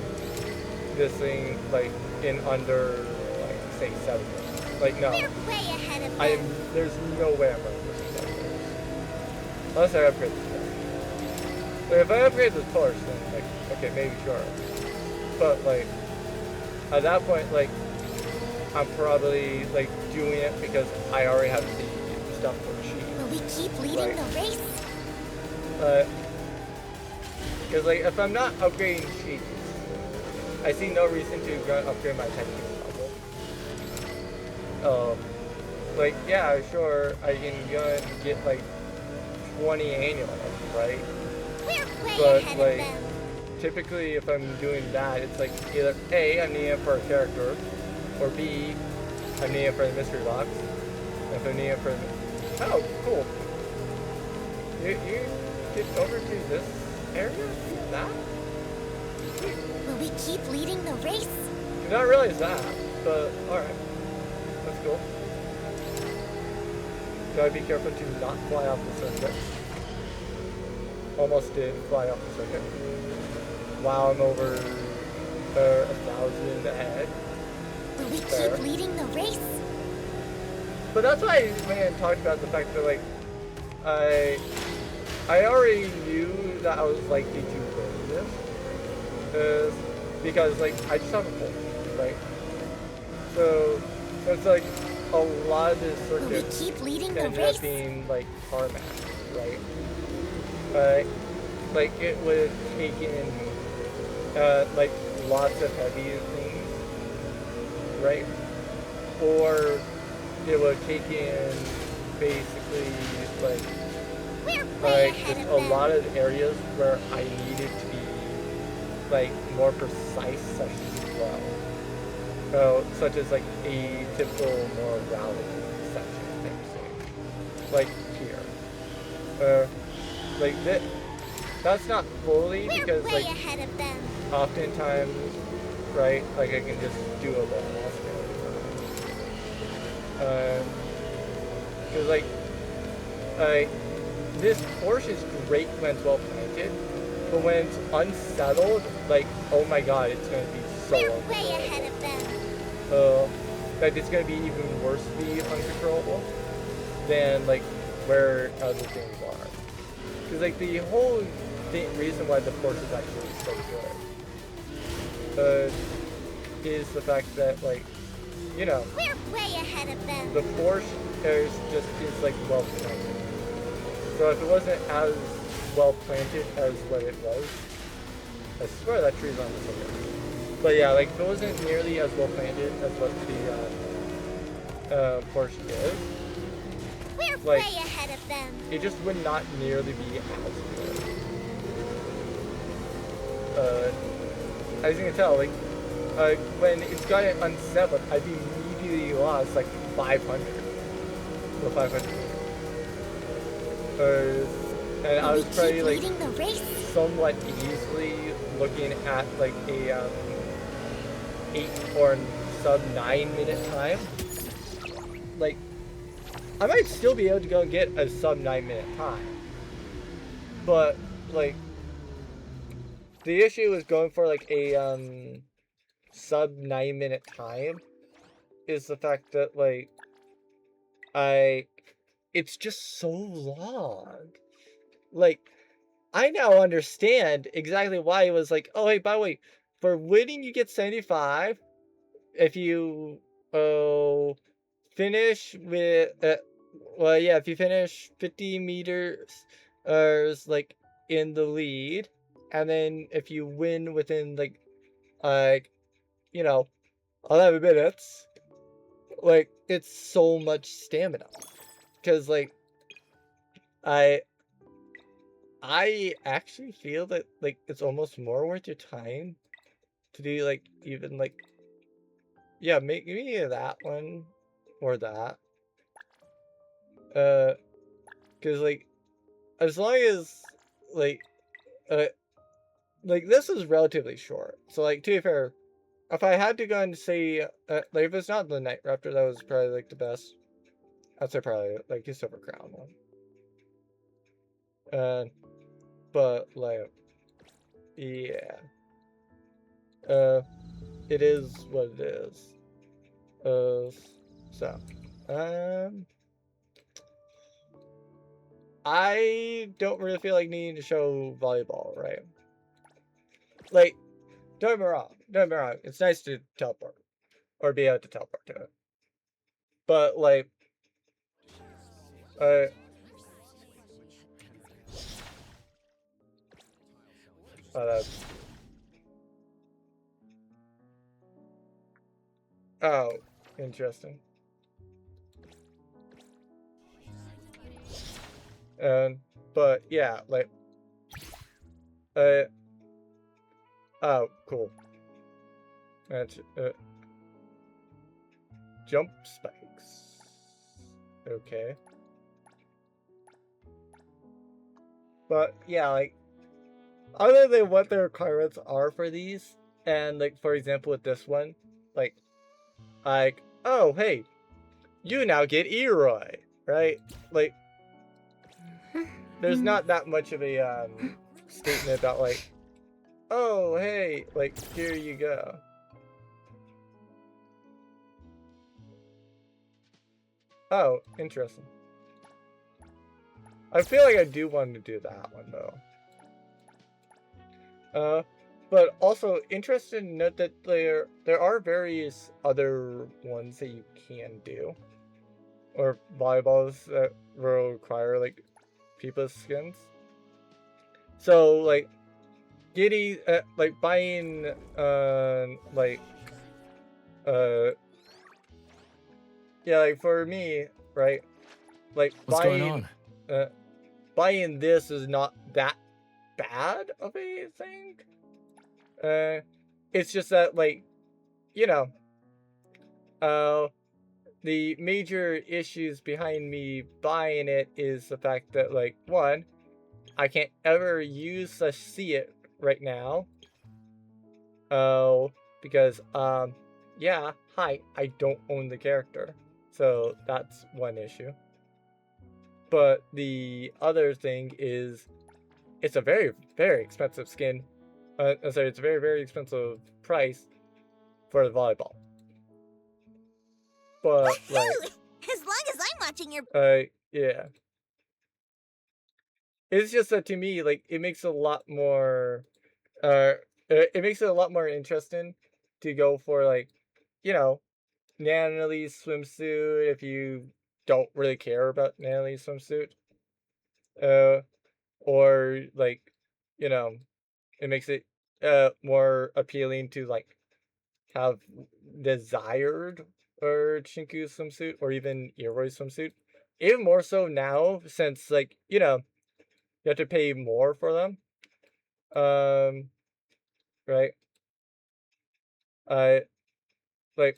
this thing like in under like say 7 minutes. Like no, We're way ahead of them. there's no way I'm running this in 7 minutes unless I upgrade the Porsche. But if I upgrade the Porsche, then like okay, maybe sure. But like at that point, like I'm probably like doing it because I already have the stuff for the sheet. Will we keep leading the race? Because like if I'm not upgrading sheets, I see no reason to upgrade my titanium level. Like yeah, sure, I can go and get like 20 annual, right? We're way But ahead like of them. typically if I'm doing that, it's like either A, I'm needing it for a character, or B, I'm needing it for the mystery box. And if I'm needing it for the... Oh, cool. You get over to this area? That? Sweet. Will we keep leading the race? Did not realize that, but alright. That's cool. Gotta be careful to not fly off the circuit. Almost did fly off the circuit. Wow, I'm over 1,000 ahead. Will we Fair. keep leading the race? But that's why I talked about the fact that like I already knew that I was likely to win this, because like I just have a Porsche, right? So it's like a lot of this Will we circuit keep leading the ended race? up being like tarmac, right? Like it would have taken like lots of heavy things, right? Or it would have taken basically like We're way ahead just of a them. lot of areas where I needed to be like more precise such as well. So such as like a typical more rally section type thing. Like here. Like this. That's not fully We're because way like ahead of them. oftentimes, right, like I can just do a little more because like this Porsche is great when it's well planted, but when it's unsettled, like oh my god, it's gonna be so We're way uncontrollable. ahead of them. Like it's gonna be even worse to be uncontrollable than like where other things are. Because like the whole reason why the Porsche is actually so good is the fact that like, you know, We're way ahead of them. the Porsche is like well planted. So if it wasn't as well planted as what it was, I swear that tree's on the circuit. But yeah, like, if it wasn't nearly as well planned as what the Porsche is, We're like, way ahead of them. it just would not nearly be as good. As you can tell, like, when it's got it unsettled, I've immediately lost like 500 or 500. And I was probably like Leading the race. somewhat easily looking at like a 8 or sub 9-minute time. Like, I might still be able to go and get a sub 9-minute time, but like the issue is going for like a sub 9-minute time is the fact that like it's just so long. Like, I now understand exactly why it was like, oh hey, by the way, for winning you get 75 if you finish with well yeah, if you finish 50 meters like in the lead, and then if you win within like you know 11 minutes, like, it's so much stamina. Because like I actually feel that like it's almost more worth your time to do like even like, yeah, maybe that one or that. Because like as long as like uh like this is relatively short, so like to be fair, if I had to go and say like if it's not the Night Raptor, that was probably like the best. I'd say probably like the Silver Crown one. But like yeah, it is what it is. So I don't really feel like needing to show volleyball, right? Like, don't get me wrong. Don't get me wrong. It's nice to teleport or be able to teleport to it, but like, uh, that's oh, interesting. But yeah, like, uh, oh, cool. That's jump spikes. Okay. But yeah, like, other than what the requirements are for these, and like for example with this one, like oh hey, you now get Eroy, right? Like, there's not that much of a statement about like, oh hey, like here you go. Oh, interesting. I feel like I do want to do that one though. But also interested to note that there are various other ones that you can do, or volleyballs that will require like Peepa's skins. So like getting like buying like yeah, like for me, right? Like What's going on? Buying this is not that bad of a thing. It's just that like, you know, the major issues behind me buying it is the fact that like, one, I can't ever see it right now. Oh, because yeah, hi, I don't own the character. So that's one issue. But the other thing is it's a very, very expensive skin. Sorry, it's a very, very expensive price for the volleyball. But like, As long as I'm watching your. yeah. It's just that to me, like, it makes it a lot more, it makes it a lot more interesting to go for like, you know, Nanalie's swimsuit if you don't really care about Nanalie's swimsuit. Or like, you know, it makes it more appealing to like have desired or Chinku swimsuit or even Iroi swimsuit. Even more so now, since like, you have to pay more for them. Right? I like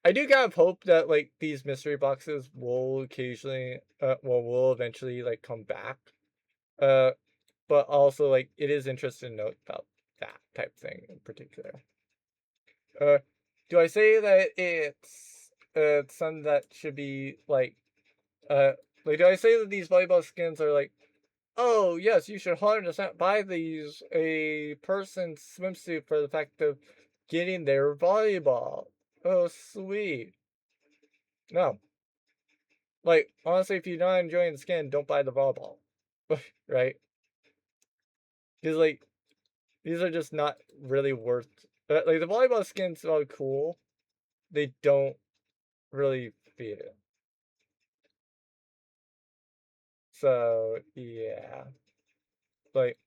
I do kind of hope that like these mystery boxes will occasionally will eventually like come back. Uh but also like it is interesting to note about that type thing in particular. Uh do I say that it's something that should be uh like do I say that these volleyball skins are like, oh yes, you should 100% buy these a person's swimsuit for the fact of getting their volleyball. Oh sweet. No. Like, honestly, if you're not enjoying the skin, don't buy the volleyball. Right? Because, like, these are just not really worth. Like, the volleyball skins are cool. They don't really fit it. So, yeah. Like,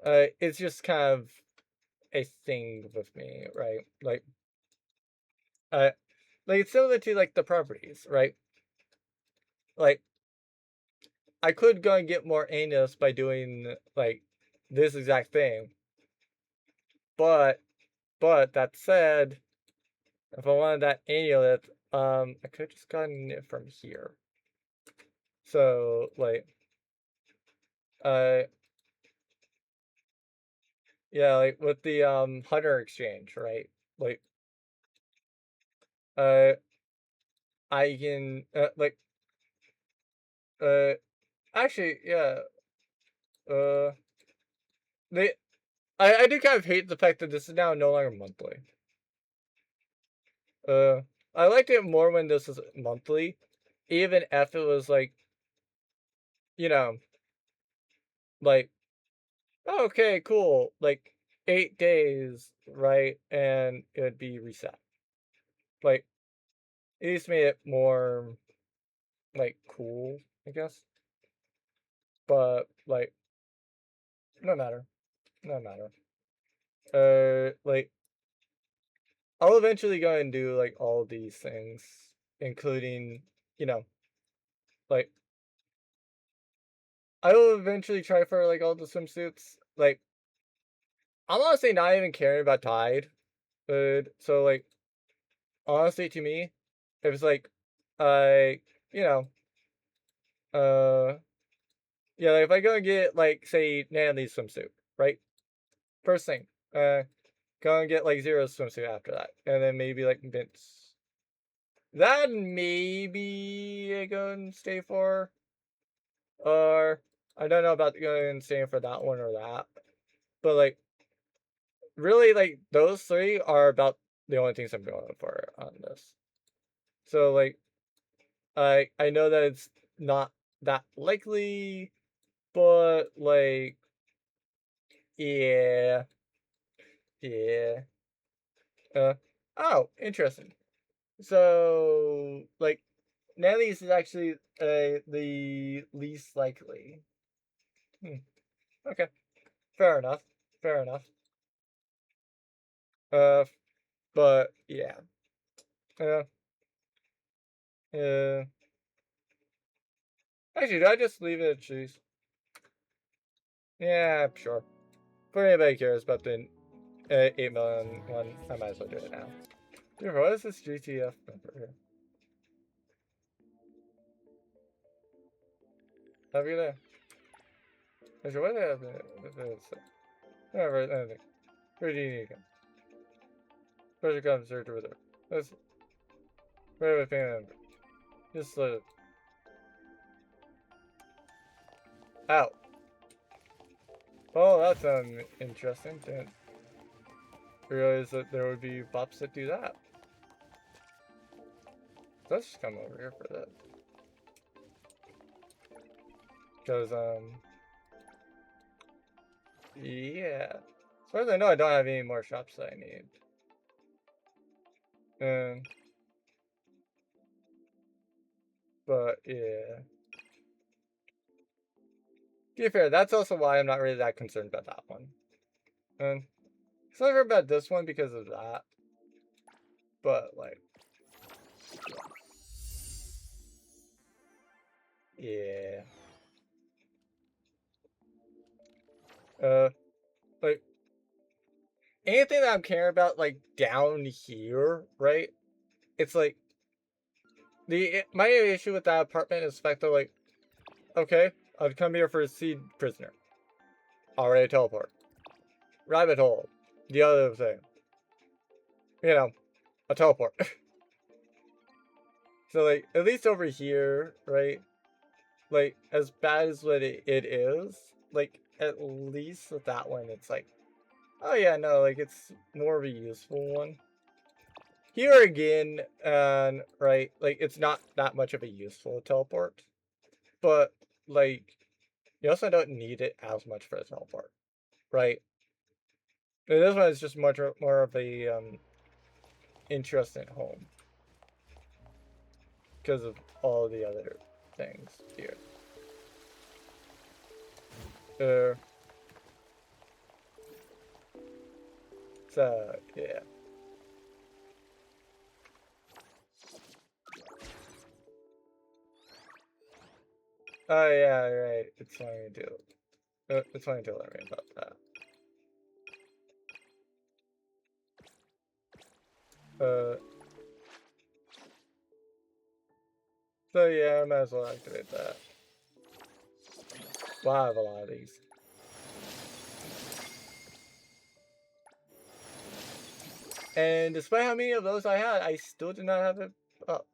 it's just kind of a thing with me, right? Uh, like, it's similar to, like, the properties, right? Like, I could go and get more anus by doing, like, this exact thing. But that said, if I wanted that amulet, I could have just gotten it from here. So, like, uh, yeah, like with the hunter exchange, right? Like, uh, I can uh, actually, yeah, uh, they, I do kind of hate the fact that this is now no longer monthly. Uh, I liked it more when this was monthly, even if it was like, you know, like okay, cool. Like 8 days, right? And it would be reset. Like it just made it more like cool, I guess. But like no matter. No matter. Like I'll eventually go and do like all these things, including, you know, like I will eventually try for like all the swimsuits. Like I'm honestly not even caring about Tide. So like honestly to me, if it's like I you know, uh yeah, like if I go and get like say Natalie's swimsuit, right? First thing, go and get like Zero's swimsuit after that, and then maybe like Vince. That maybe I go and stay for, or I don't know about going and staying for that one or that, but like really like those three are about the only things I'm going for on this. So like I know that it's not that likely, but like yeah, yeah. Uh, oh, interesting. So, like, Nelly's is actually the least likely. Hmm. Okay, fair enough. Fair enough. Uh, but yeah. Uh, uh. Actually, did I just leave it at cheese? Yeah, sure. For anybody who cares about the 8 million one, I might as well do it now. Dude, what is this GTF number here? Have you there? Actually, what is it? Whatever, anything. Where do you need to go? Pressure comes search over there. Let's whatever family member. Just let it out. Oh, that's interesting. Didn't realize that there would be bops that do that. Let's just come over here for that. Because, yeah. As far as I know, I don't have any more shops that I need. But, yeah. To be fair, that's also why I'm not really that concerned about that one. It's not sure about this one because of that. But, like... Yeah. Like... Anything that I'm caring about, like, down here, right? It's like... My issue with that apartment is the fact that, like... Okay, I've come here for a seed prisoner. Already teleport. Rabbit hole. The other thing. You know, a teleport. So, like, at least over here, right? Like, as bad as what it is, like, at least with that one, it's like, oh yeah, no, like, it's more of a useful one. Here again, and, right, like, it's not that much of a useful teleport. But, like, you also don't need it as much for a teleport, right? And this one is just much more of a, interesting home. Because of all the other things here. So, yeah. Oh, yeah, right. It's funny to do. It's funny to learn about that. So, yeah, I might as well activate that. Wow, I have a lot of these. And despite how many of those I had, I still did not have it up.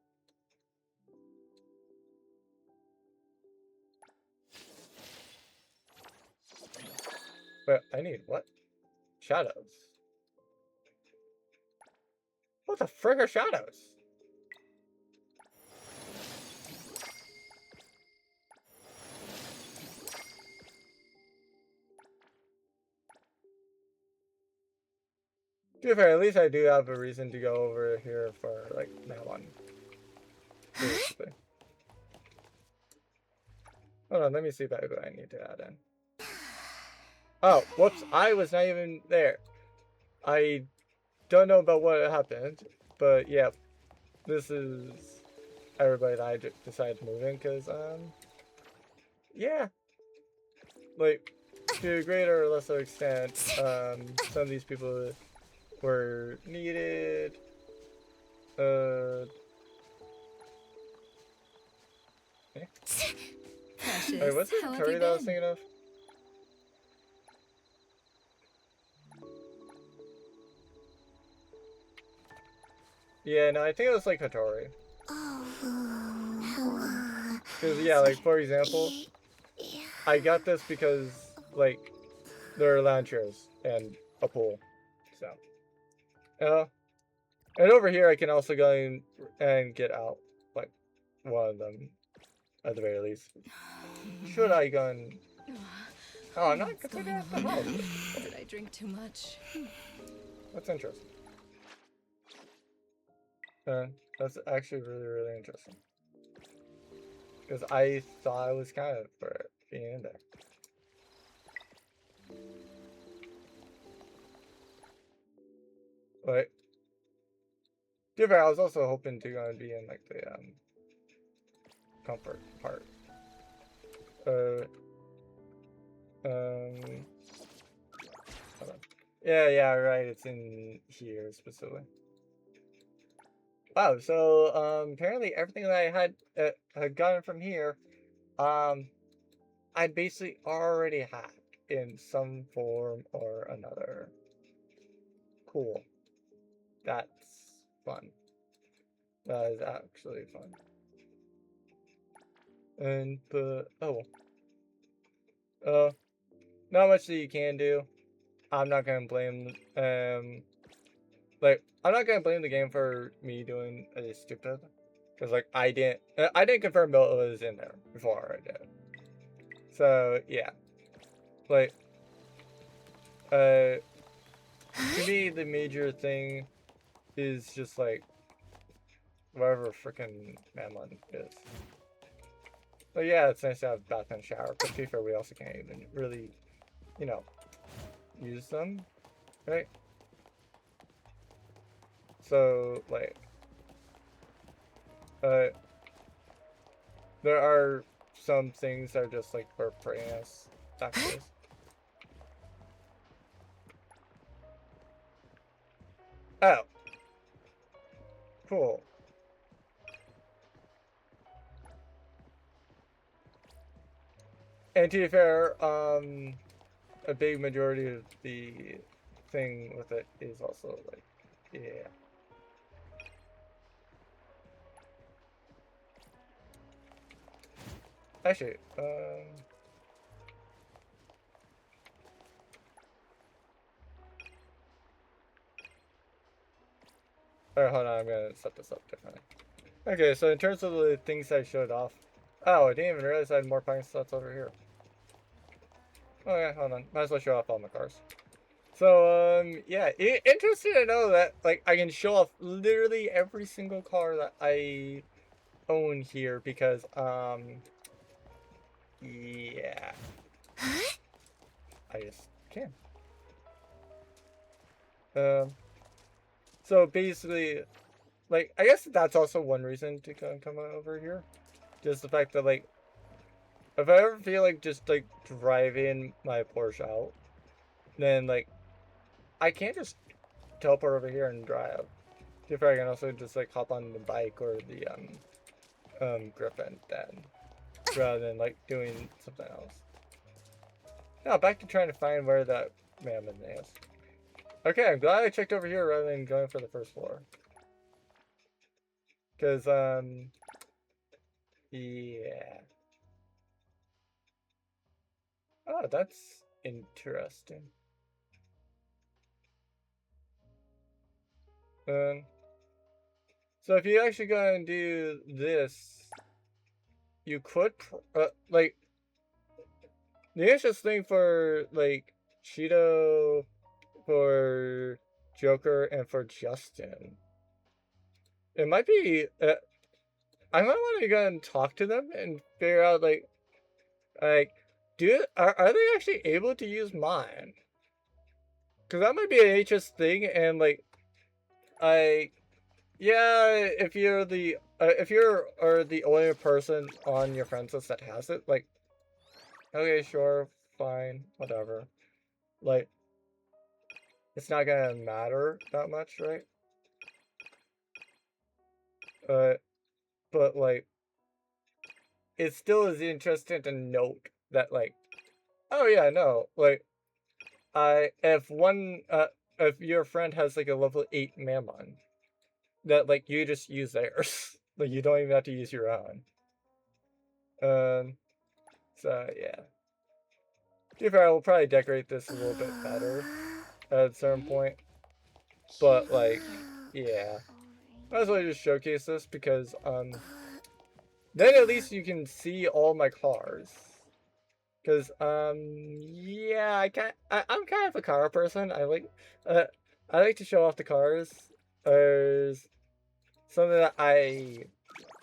But I need what? Shadows. What the frick are shadows? To be fair, at least I do have a reason to go over here for, like, that one. Basically. Hold on, let me see back what I need to add in. Oh, whoops, I was not even there. I don't know about what happened, but yeah, this is everybody that I decided to move in, because, yeah. Like, to a greater or lesser extent, some of these people were needed. Precious, Wait, what's the how have Atari you that I was been? thinking of? Yeah, no, I think it was like Hattori. Because, yeah, like, for example, I got this because, like, there are lounge chairs and a pool. So, and over here I can also go in and get out, like, one of them, at the very least. Should I go and... Oh, I'm not What's considering going that the on? house. Did I drink too much? That's interesting. That's actually really, really interesting. Because I thought I was kind of for being in there. But, to be fair, I was also hoping to go and be in, like, the, comfort part. Hold on. Yeah, right, it's in here specifically. Wow, so, apparently everything that I had gotten from here, I basically already had in some form or another. Cool. That's fun. That is actually fun. And, but, oh. Not much that you can do. I'm not gonna blame, like, I'm not gonna blame the game for me doing a stupid. Because, like, I didn't confirm Bill was in there before I did. So, yeah. Like, to me, the major thing is just, like, whatever frickin' Manlin is. But yeah, it's nice to have bath and shower, but to be fair, we also can't even really, you know, use them, right? So, like, there are some things that are just like for us factors. Oh, cool. And to be fair, a big majority of the thing with it is also like, yeah. Actually, alright, hold on, I'm gonna set this up differently. Okay, so in terms of the things I showed off, oh, I didn't even realize I had more parking slots over here. Okay, hold on, might as well show off all my cars. So, yeah, interesting to know that, like, I can show off literally every single car that I own here because, yeah, I just can. So basically, like, I guess that's also one reason to come over here. Just the fact that, like, if I ever feel like just, like, driving my Porsche out, then, like, I can't just teleport over here and drive. If I can also just, like, hop on the bike or the, Griffin then, rather than, like, doing something else. Now, back to trying to find where that mammoth is. Okay, I'm glad I checked over here rather than going for the first floor. Because, yeah. Oh, that's interesting. So if you actually go and do this, you could, like, the interesting thing for, like, Cheeto, for Joker, and for Justin, it might be, I might want to go and talk to them and figure out, like, are they actually able to use mine? Because that might be an HS thing, and, like, yeah, if you're the only person on your friends list that has it, like, okay, sure, fine, whatever. Like, it's not gonna matter that much, right? But like, it still is interesting to note that, like, oh yeah, no, like, if your friend has like a level 8 Mammon, that, like, you just use theirs. Like, you don't even have to use your own. So yeah. To be fair, I will probably decorate this a little bit better at a certain point. But, like, yeah. Might as well just showcase this because, then at least you can see all my cars. Because, yeah, I'm kind of a car person. I like to show off the cars. There's something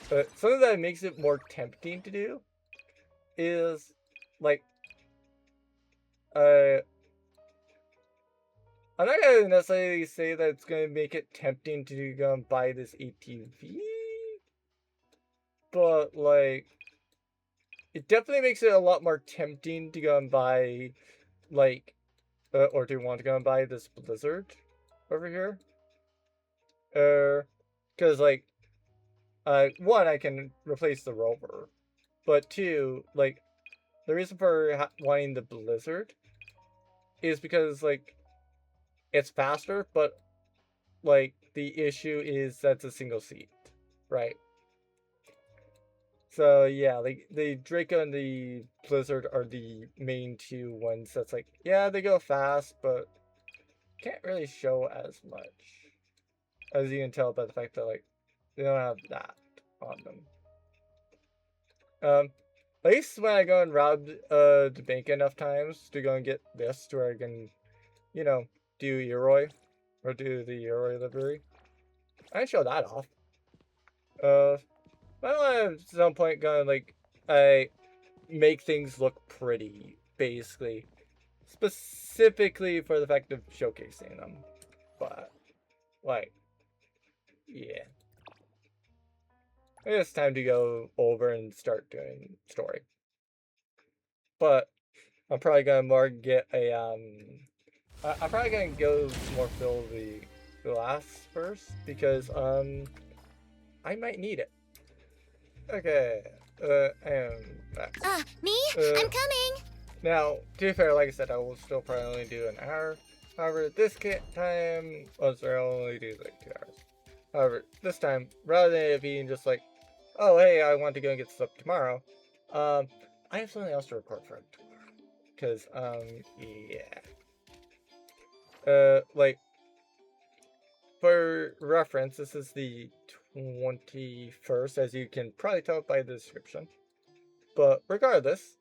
something that makes it more tempting to do is, like, I'm not gonna necessarily say that it's gonna make it tempting to go and buy this ATV, but, like, it definitely makes it a lot more tempting to go and buy, like, or do you want to go and buy this Blizzard over here? Because, like, one, I can replace the Rover, but two, like, the reason for wanting the Blizzard is because, like, it's faster, but, like, the issue is that's a single seat, right? So yeah, like, the Draco and the Blizzard are the main two ones that's like, yeah, they go fast, but can't really show as much. As you can tell by the fact that, like, they don't have that on them. At least when I go and rob the bank enough times to go and get this to where I can, you know, do Eroi. Or do the Eroi livery. I can show that off. I want to at some point go and, like, make things look pretty, basically. Specifically for the fact of showcasing them. But, like, yeah. It's time to go over and start doing story. But I'm probably gonna more get a I'm probably gonna go more fill the glass first because I might need it. Okay, and back. Me? I'm coming! Now, to be fair, like I said, I will still probably only do an hour. However, this time, oh, sorry, I'll only do like 2 hours. However, this time, rather than it being just like, oh, hey, I want to go and get stuff tomorrow, I have something else to record for tomorrow. Because, yeah. Like, for reference, this is the 21st, as you can probably tell by the description. But regardless,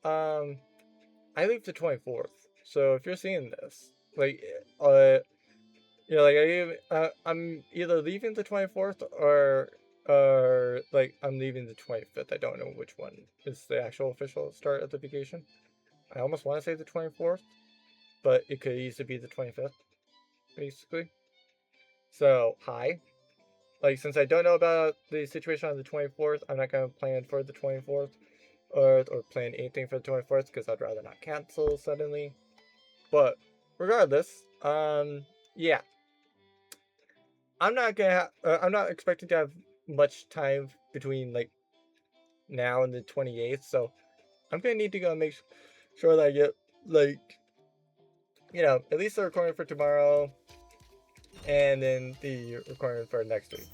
I leave the 24th. So if you're seeing this, like, you know, like I'm either leaving the 24th or like I'm leaving the 25th. I don't know which one is the actual official start of the vacation. I almost want to say the 24th, but it could easily be the 25th, basically. So, hi. Like, since I don't know about the situation on the 24th, I'm not going to plan for the 24th or plan anything for the 24th because I'd rather not cancel suddenly. But regardless, yeah. I'm not expecting to have much time between like now and the 28th, so I'm gonna need to go make sure that I get like, you know, at least the recording for tomorrow, and then the recording for next week.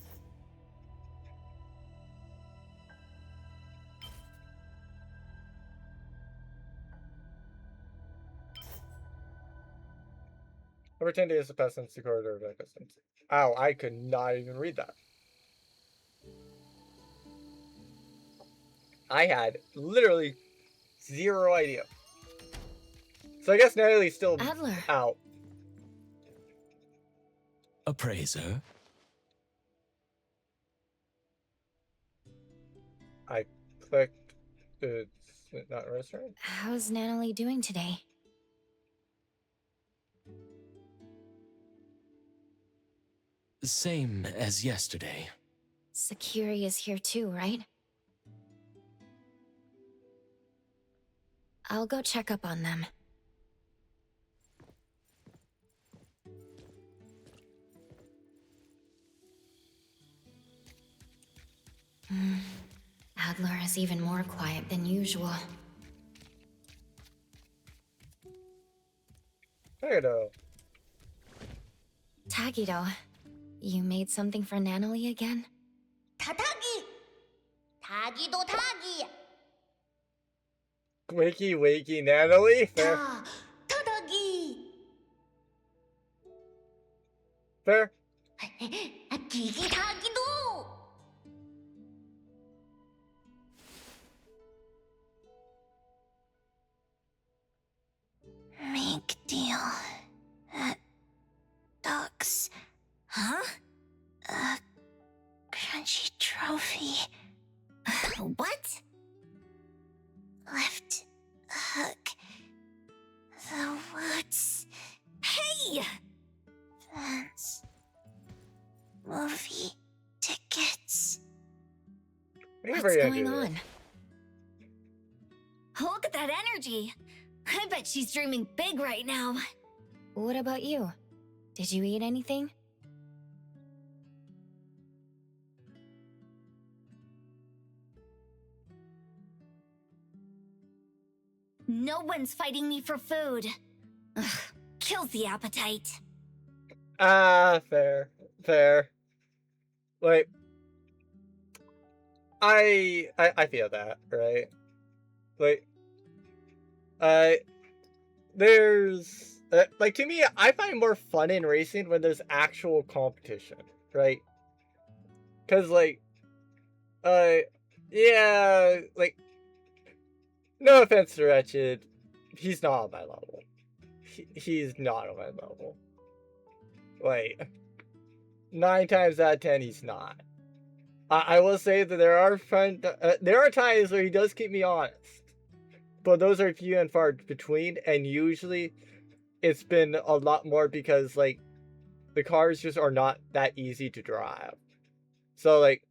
Over 10 days have passed since the corridor of Echoes. Ow, I could not even read that. I had literally zero idea. So I guess Natalie's still Adler. out. Appraiser? I clicked. It's not a restaurant. How's Natalie doing today? Same as yesterday. Sakiri is here too, right? I'll go check up on them. Adler is even more quiet than usual. Tagido. Tagido, you made something for Natalie again? 타타기! 타기도 타기! Wakey, wakey, Natalie. Fair. 타타기! Fair. 기기 타기도! Make deal. Ducks. Huh? Crunchy trophy. What? Left hook. The woods. Hey! Fans. Movie tickets. Maybe What's we're gonna going do this. on? Look at that energy! I bet she's dreaming big right now. What about you? Did you eat anything? No one's fighting me for food. Ugh, kills the appetite. Fair. Fair. Like, I feel that, right? Like, there's, like, to me, I find more fun in racing when there's actual competition, right? Because, like, yeah, like, no offense to Wretched, he's not on my level. He's not on my level. Like, 9 times out of 10, he's not. I will say that there are times where he does keep me honest, but those are few and far between, and usually it's been a lot more because like the cars just are not that easy to drive. So like,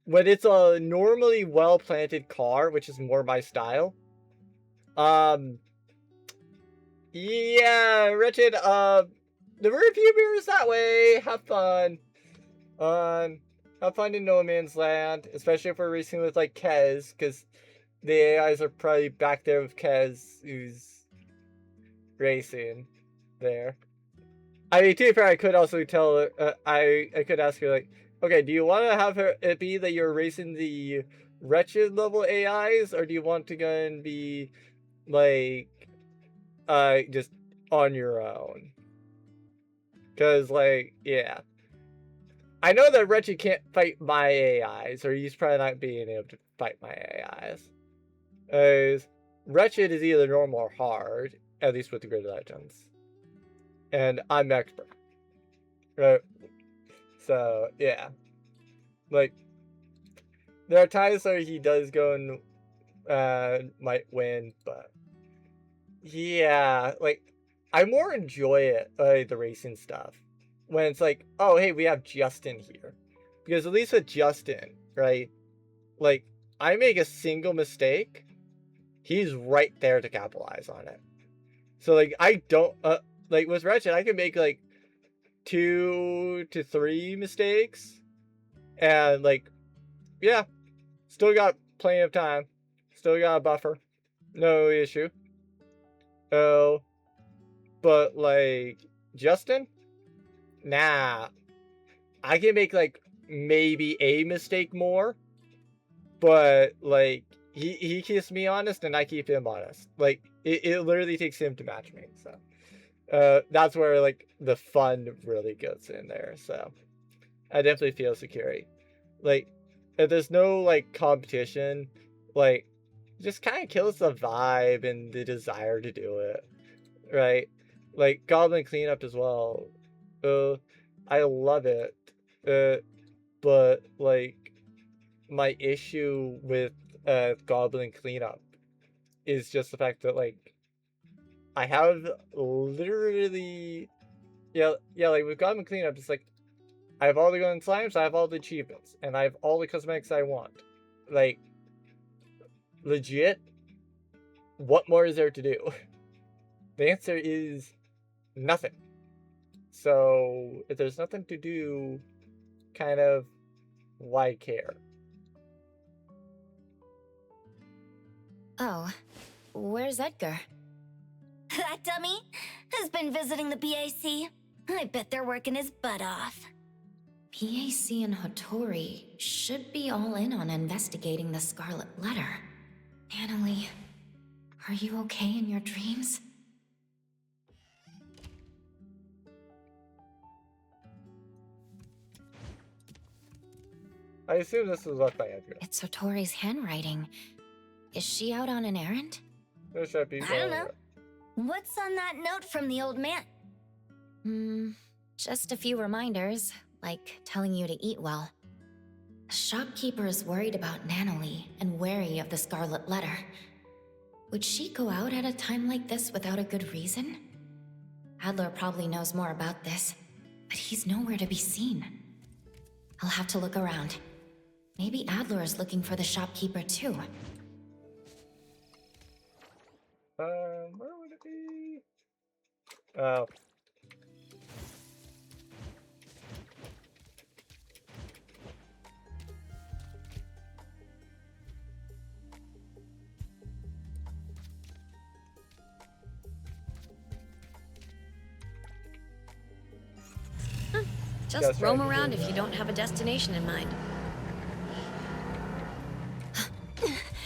when it's a normally well-planted car, which is more my style, yeah, Wretched, the rear view mirror is that way. Have fun. Have fun in No Man's Land, especially if we're racing with, like, Kez, because the AIs are probably back there with Kez, who's racing there. I mean, to be fair, I could also tell, I could ask her, like, okay, do you want to have it be that you're racing the Wretched level AIs, or do you want to go and be, like, just on your own? Because, like, yeah. I know that Wretched can't fight my AIs, or he's probably not being able to fight my AIs. Because Wretched is either normal or hard, at least with the Grid Legends. And I'm expert. Right? So, yeah. Like, there are times where he does go and might win, but yeah, like, I more enjoy it, the racing stuff, when it's like, oh, hey, we have Justin here. Because at least with Justin, right, like, I make a single mistake, he's right there to capitalize on it. So, like, I don't, like, with Wretched, I can make, like, 2 to 3 mistakes, and, like, yeah, still got plenty of time, still got a buffer, no issue. Oh, but, like, Justin? Nah. I can make, like, maybe a mistake more, but, like, he keeps me honest and I keep him honest. Like, it literally takes him to match me, so. That's where, like, the fun really goes in there, so. I definitely feel security. Like, if there's no, like, competition, like, just kind of kills the vibe and the desire to do it, right? Like, Goblin Cleanup as well. I love it. But, like, my issue with Goblin Cleanup is just the fact that, like, I have literally... Yeah, like, with Goblin Cleanup, it's like, I have all the golden slimes, I have all the achievements, and I have all the cosmetics I want. Like, legit, what more is there to do? The answer is nothing. So, if there's nothing to do, kind of, why care? Oh, where's Edgar? That dummy has been visiting the BAC. I bet they're working his butt off. BAC and Hattori should be all in on investigating the Scarlet Letter. Annalie, are you okay in your dreams? I assume this was left by Edgar. It's Hattori's handwriting. Is she out on an errand? There should be I don't know. What's on that note from the old man? Just a few reminders, like telling you to eat well. The shopkeeper is worried about Nanalie and wary of the Scarlet Letter. Would she go out at a time like this without a good reason? Adler probably knows more about this, but he's nowhere to be seen. I'll have to look around. Maybe Adler is looking for the shopkeeper too. Where would it be? Oh. Just roam around if you don't have a destination in mind.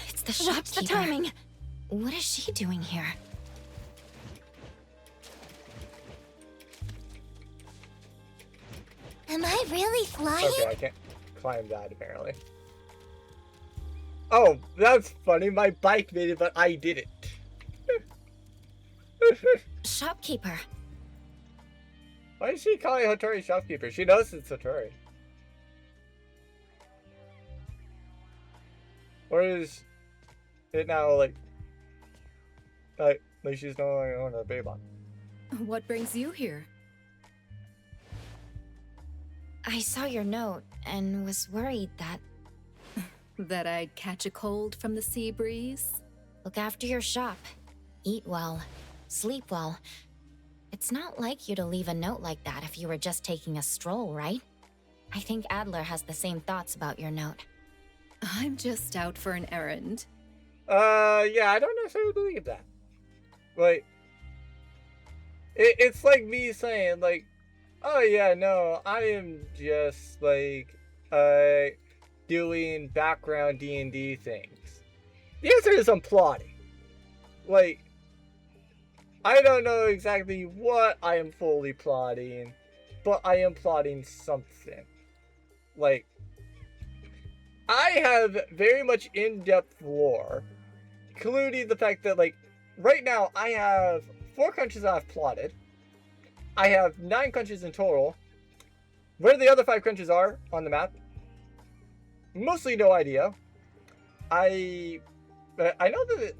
It's the shopkeeper. What's the timing? What is she doing here? Am I really flying? Okay, I can't climb that apparently. Oh, that's funny. My bike made it, but I didn't. Shopkeeper. Why is she calling Hattori shopkeeper? She knows it's Hattori. Or is it now like she's no longer owner of Babon? What brings you here? I saw your note and was worried that... That I'd catch a cold from the sea breeze? Look after your shop. Eat well. Sleep well. It's not like you to leave a note like that if you were just taking a stroll, right? I think Adler has the same thoughts about your note. I'm just out for an errand. Yeah, I don't necessarily believe that. Like, it's like me saying, like, oh yeah, no, I am just, like, doing background D&D things. The answer is I'm plotting. Like, I don't know exactly what I am fully plotting, but I am plotting something. Like, I have very much in-depth lore, including the fact that, like, right now I have 4 countries I've plotted. I have 9 countries in total. Where the other 5 countries are on the map, mostly no idea. I know that,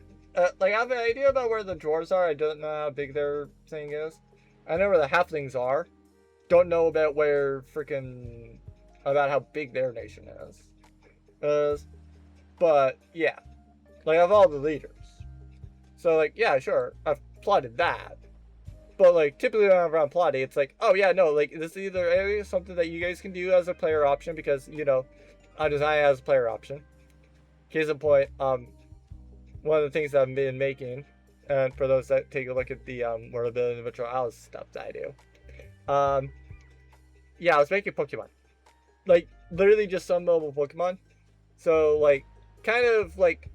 like, I have an idea about where the dwarves are. I don't know how big their thing is. I know where the halflings are. Don't know about about how big their nation is. But, yeah. Like, I have all the leaders. So, like, yeah, sure, I've plotted that. But, like, typically when I'm around plotting, it's like, oh, yeah, no, like, this is either something that you guys can do as a player option, because, you know, I design it as a player option. Case in point, one of the things that I've been making, and for those that take a look at the World of the Individual Alice stuff that I do, yeah, I was making Pokemon. Like, literally just some mobile Pokemon. So, like, kind of, like,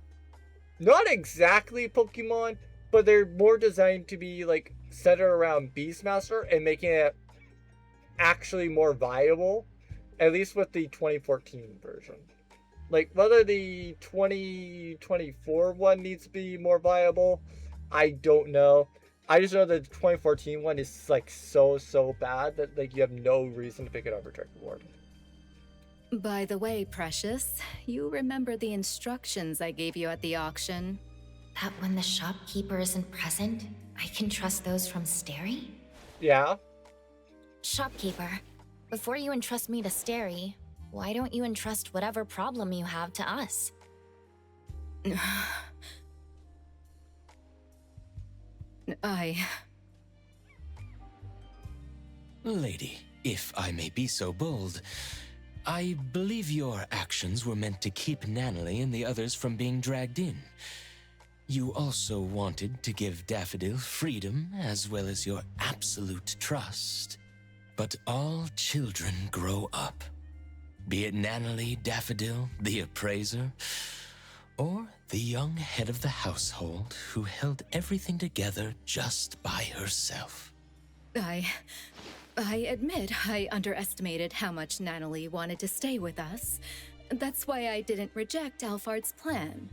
not exactly Pokemon, but they're more designed to be, like, centered around Beastmaster and making it actually more viable, at least with the 2014 version. Like, whether the 2024 one needs to be more viable, I don't know. I just know that the 2014 one is, like, so bad that, like, you have no reason to pick it over Trick Reward. By the way, Precious, you remember the instructions I gave you at the auction? That when the shopkeeper isn't present, I can trust those from Stary? Yeah? Shopkeeper, before you entrust me to Stary, why don't you entrust whatever problem you have to us? Lady, if I may be so bold, I believe your actions were meant to keep Nanalie and the others from being dragged in. You also wanted to give Daffodil freedom as well as your absolute trust. But all children grow up. Be it Nanalie, Daffodil, the appraiser, or the young head of the household who held everything together just by herself. I admit I underestimated how much Nanalie wanted to stay with us. That's why I didn't reject Alphard's plan.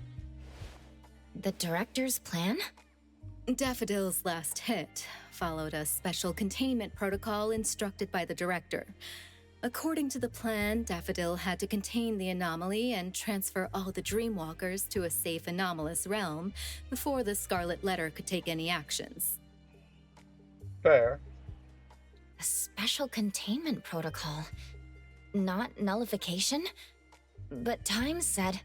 The director's plan? Daffodil's last hit followed a special containment protocol instructed by the director. According to the plan, Daffodil had to contain the anomaly and transfer all the Dreamwalkers to a safe anomalous realm before the Scarlet Letter could take any actions. Fair. A special containment protocol. Not nullification? But Time said...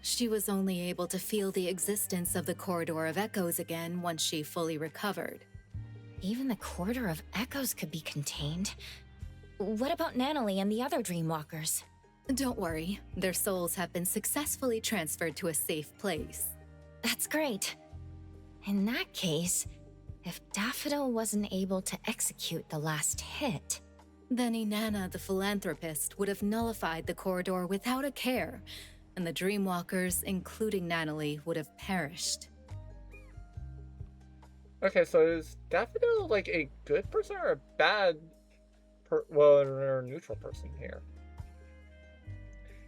She was only able to feel the existence of the Corridor of Echoes again once she fully recovered. Even the Corridor of Echoes could be contained. What about Nanalie and the other Dreamwalkers? Don't worry, their souls have been successfully transferred to a safe place. That's great. In that case, if Daffodil wasn't able to execute the last hit... Then Inanna the Philanthropist would have nullified the corridor without a care, and the Dreamwalkers, including Nanalie, would have perished. Okay, so is Daffodil, like, a good person or a bad or a neutral person here?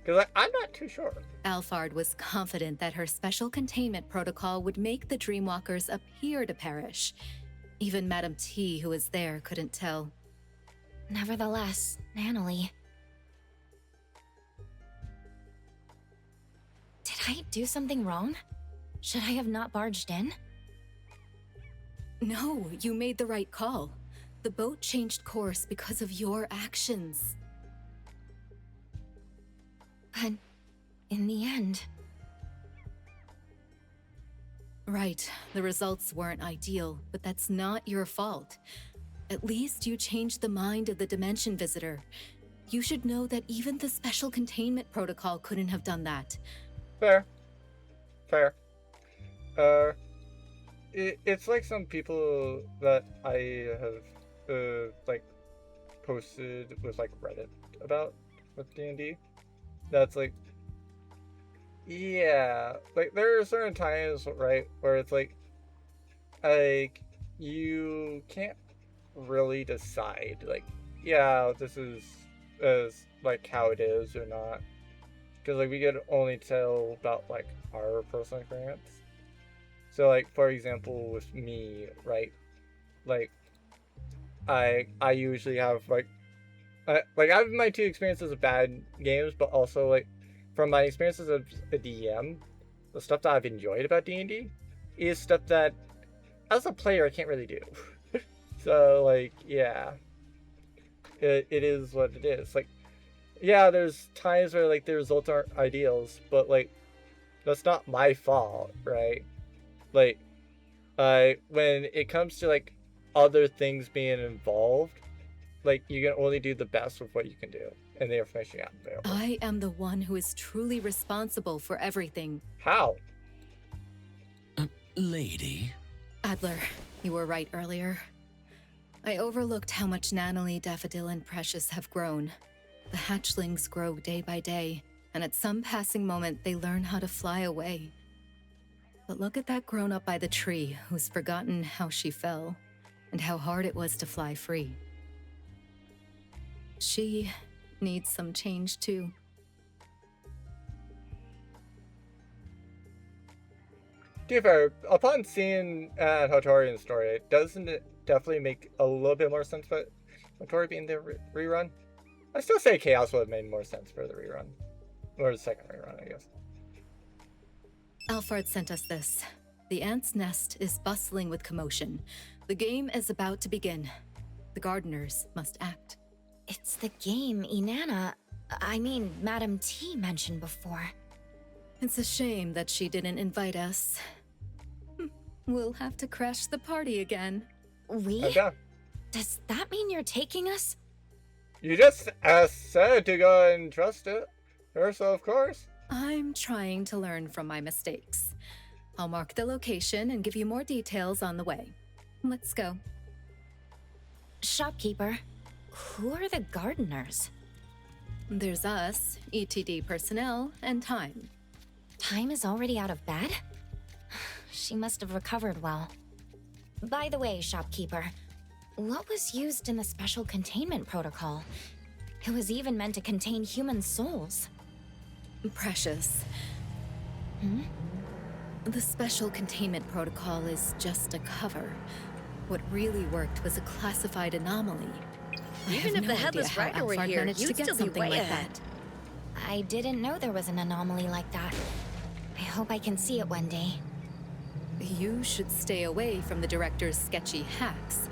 Because I'm not too sure. Alphard was confident that her special containment protocol would make the Dreamwalkers appear to perish. Even Madame T, who was there, couldn't tell. Nevertheless, Nanalie... Did I do something wrong? Should I have not barged in? No, you made the right call. The boat changed course because of your actions. But in the end... Right, the results weren't ideal, but that's not your fault. At least you changed the mind of the Dimension Visitor. You should know that even the special containment protocol couldn't have done that. Fair. It's like some people that I have, like, posted with, like, Reddit about with D&D. That's like, yeah, like, there are certain times, right, where it's like, you can't really decide, like, yeah, this is like, how it is or not. Because, like, we could only tell about, like, our personal experience. So, like, for example, with me, right, like, I usually have, like, I have my two experiences of bad games, but also, like, from my experiences as a DM, the stuff that I've enjoyed about D&D is stuff that, as a player, I can't really do. So, like, yeah. It is what it is. Like, yeah, there's times where, like, the results aren't ideals, but, like, that's not my fault, right? Like, when it comes to, like, other things being involved, like, you can only do the best with what you can do and the information you have available. I am the one who is truly responsible for everything. How? Lady? Adler, you were right earlier. I overlooked how much Natalie, Daffodil, and Precious have grown. The hatchlings grow day by day, and at some passing moment they learn how to fly away. But look at that grown-up by the tree who's forgotten how she fell, and how hard it was to fly free. She needs some change too. To be fair, upon seeing Hattorian's story, doesn't it definitely make a little bit more sense for Hattori being the rerun? I still say Chaos would have made more sense for the rerun. Or the second rerun, I guess. Alfred sent us this. The ant's nest is bustling with commotion. The game is about to begin. The gardeners must act. It's the game Madam T mentioned before. It's a shame that she didn't invite us. We'll have to crash the party again. We? Okay. Does that mean you're taking us? You just said to go and trust it. So of course. I'm trying to learn from my mistakes. I'll mark the location and give you more details on the way. Let's go. Shopkeeper, who are the gardeners? There's us, ETD personnel, and Time. Time is already out of bed? She must have recovered well. By the way, Shopkeeper, what was used in the special containment protocol? It was even meant to contain human souls. Precious. The special containment protocol is just a cover. What really worked was a classified anomaly. Even if the Headless Rider were here, managed to you'd get still be something way like ahead. that. I didn't know there was an anomaly like that. I hope I can see it one day. You should stay away from the director's sketchy hacks.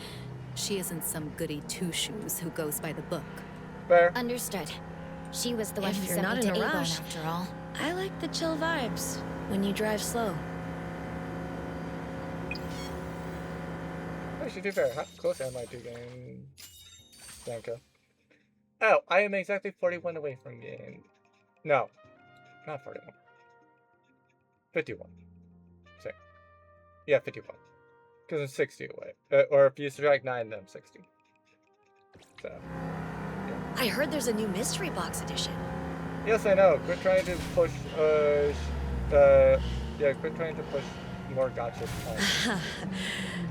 She isn't some goody two-shoes who goes by the book. Fair. Understood. She was the one If who you're sent not me in to a Avon rush. after all. I like the chill vibes when you drive slow. Actually, to be fair, how close am I to getting Bianca? Oh, I am exactly 41 away from getting... No, not 41. 51. Say. Yeah, 51. Because I'm 60 away. Or if you subtract 9, then I'm 60. So... I heard there's a new mystery box edition. Yes, I know. Quit trying to push, quit trying to push more gotcha time.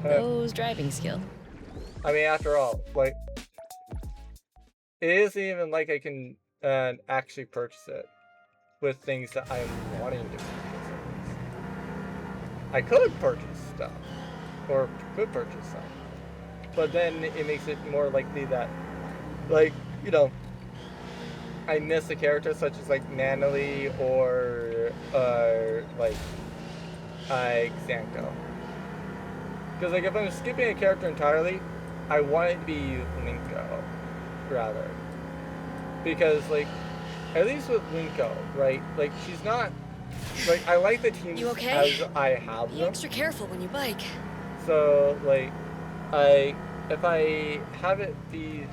Those driving skills. I mean, after all, like, it isn't even like I can actually purchase it with things that I'm wanting to purchase. I could purchase stuff, or could purchase some, but then it makes it more likely that, like, you know, I miss a character such as, like, Natalie or, like, Xanko. Because, like, if I'm skipping a character entirely, I want it to be Linko, rather. Because, like, at least with Linko, right? Like, she's not, like, I like the teams You okay? as I have Be them. extra careful when you bike. So, like, if I have it be,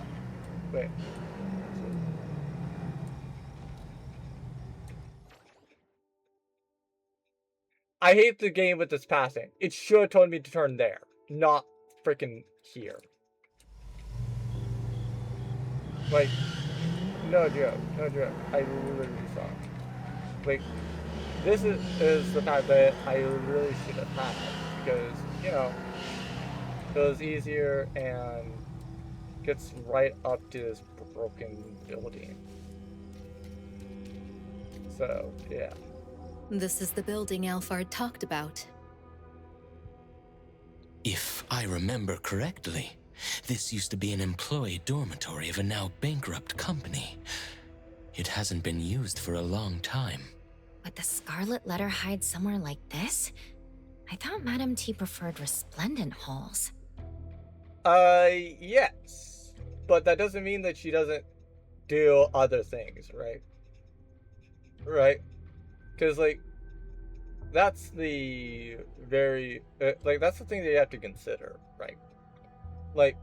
wait. I hate the game with this passing. It should have told me to turn there, not freaking here. Like, no joke, no joke. I literally saw it. Like, this is the fact that I really should have had, because, you know, it was easier and gets right up to this broken building. So, yeah. This is the building Alphard talked about. If I remember correctly, this used to be an employee dormitory of a now bankrupt company. It hasn't been used for a long time. Would the Scarlet Letter hide somewhere like this? I thought Madame T preferred resplendent halls. Yes. But that doesn't mean that she doesn't do other things, right? Right? Because, like, that's the very, that's the thing that you have to consider, right? Like,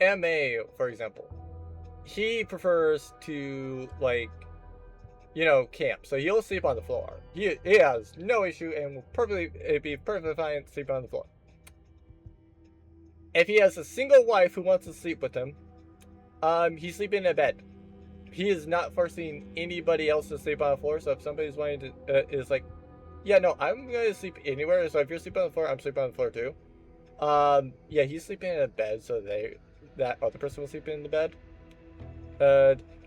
MA, for example, he prefers to, like, you know, camp. So he'll sleep on the floor. He has no issue and it'd be perfectly fine to sleep on the floor. If he has a single wife who wants to sleep with him, he's sleeping in a bed. He is not forcing anybody else to sleep on the floor. So if somebody's wanting to, is like, yeah, no, I'm going to sleep anywhere. So if you're sleeping on the floor, I'm sleeping on the floor too. Yeah, he's sleeping in a bed, so that other person will sleep in the bed.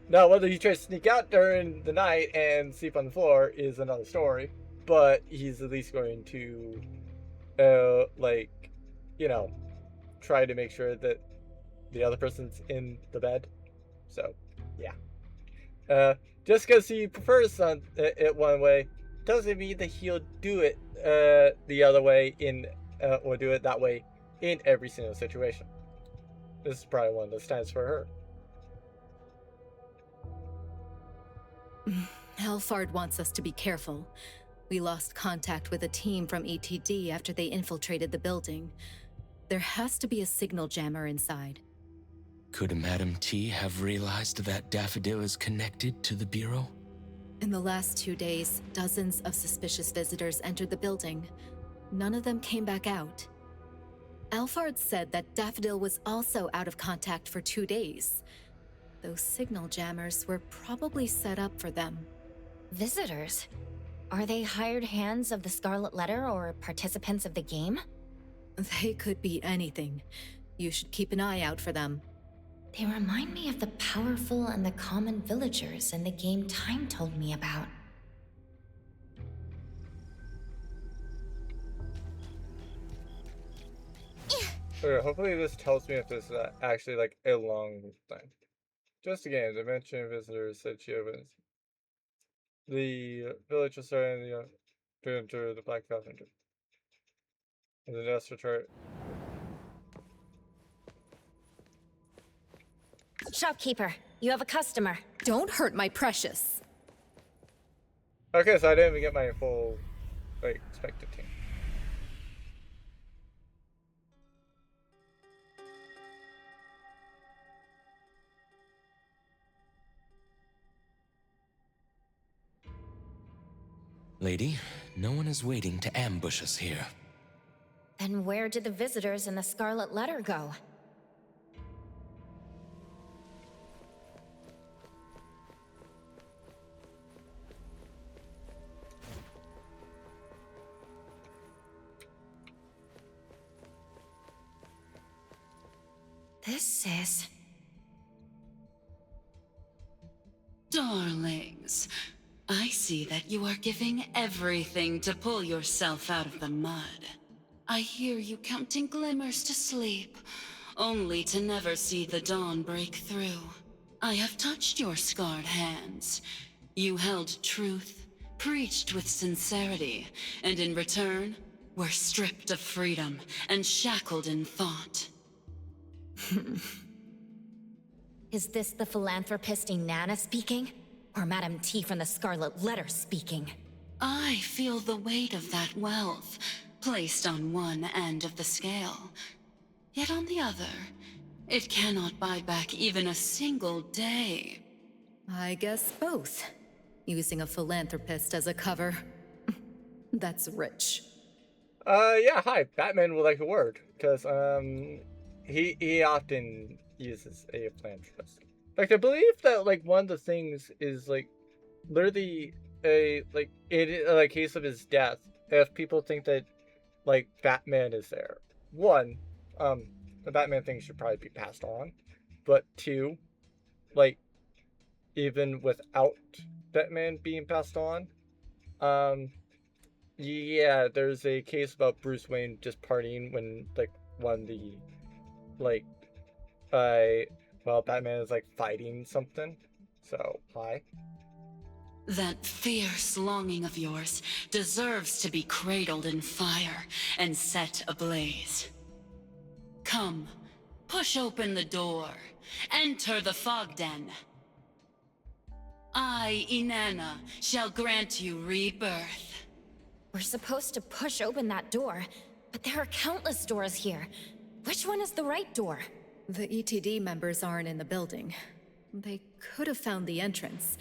Now, whether he tries to sneak out during the night and sleep on the floor is another story. But he's at least going to, like, you know, try to make sure that the other person's in the bed. So, yeah. Just because he prefers it one way doesn't mean that he'll do it the other way or do it that way in every single situation. This is probably one of those times for her. Alphard wants us to be careful. We lost contact with a team from ETD after they infiltrated the building. There has to be a signal jammer inside. Could Madame T have realized that Daffodil is connected to the Bureau? In the last 2 days, dozens of suspicious visitors entered the building. None of them came back out. Alphard said that Daffodil was also out of contact for 2 days. Those signal jammers were probably set up for them. Visitors? Are they hired hands of the Scarlet Letter or participants of the game? They could be anything. You should keep an eye out for them. They remind me of the powerful and the common villagers in the game Time told me about. Okay, hopefully this tells me if this is actually like a long thing. Just again, to mention visitors said she opens. The village is starting to enter the Black Falcon. And the dust return. Shopkeeper, you have a customer. Don't hurt my precious. Okay, so I didn't even get my full, like, expected team. Lady, no one is waiting to ambush us here. Then where did the visitors in the Scarlet Letter go? This is... Darlings, I see that you are giving everything to pull yourself out of the mud. I hear you counting glimmers to sleep, only to never see the dawn break through. I have touched your scarred hands. You held truth, preached with sincerity, and in return, were stripped of freedom and shackled in thought. Is this the philanthropist Inanna speaking? Or Madam T from the Scarlet Letter speaking? I feel the weight of that wealth, placed on one end of the scale. Yet on the other, it cannot buy back even a single day. I guess both. Using a philanthropist as a cover. That's rich. Yeah, hi. Batman would like a word, because, he often uses a philanthropist. Like, I believe that, like, one of the things is, like, literally, in a case of his death, if people think that, like, Batman is there, one, the Batman thing should probably be passed on, but two, like, even without Batman being passed on, yeah, there's a case about Bruce Wayne just partying when, like, one of the, like, well, Batman is, like, fighting something. So, hi. That fierce longing of yours deserves to be cradled in fire and set ablaze. Come, push open the door. Enter the fog den. I, Inanna, shall grant you rebirth. We're supposed to push open that door, but there are countless doors here. Which one is the right door? The ETD members aren't in the building. They could have found the entrance.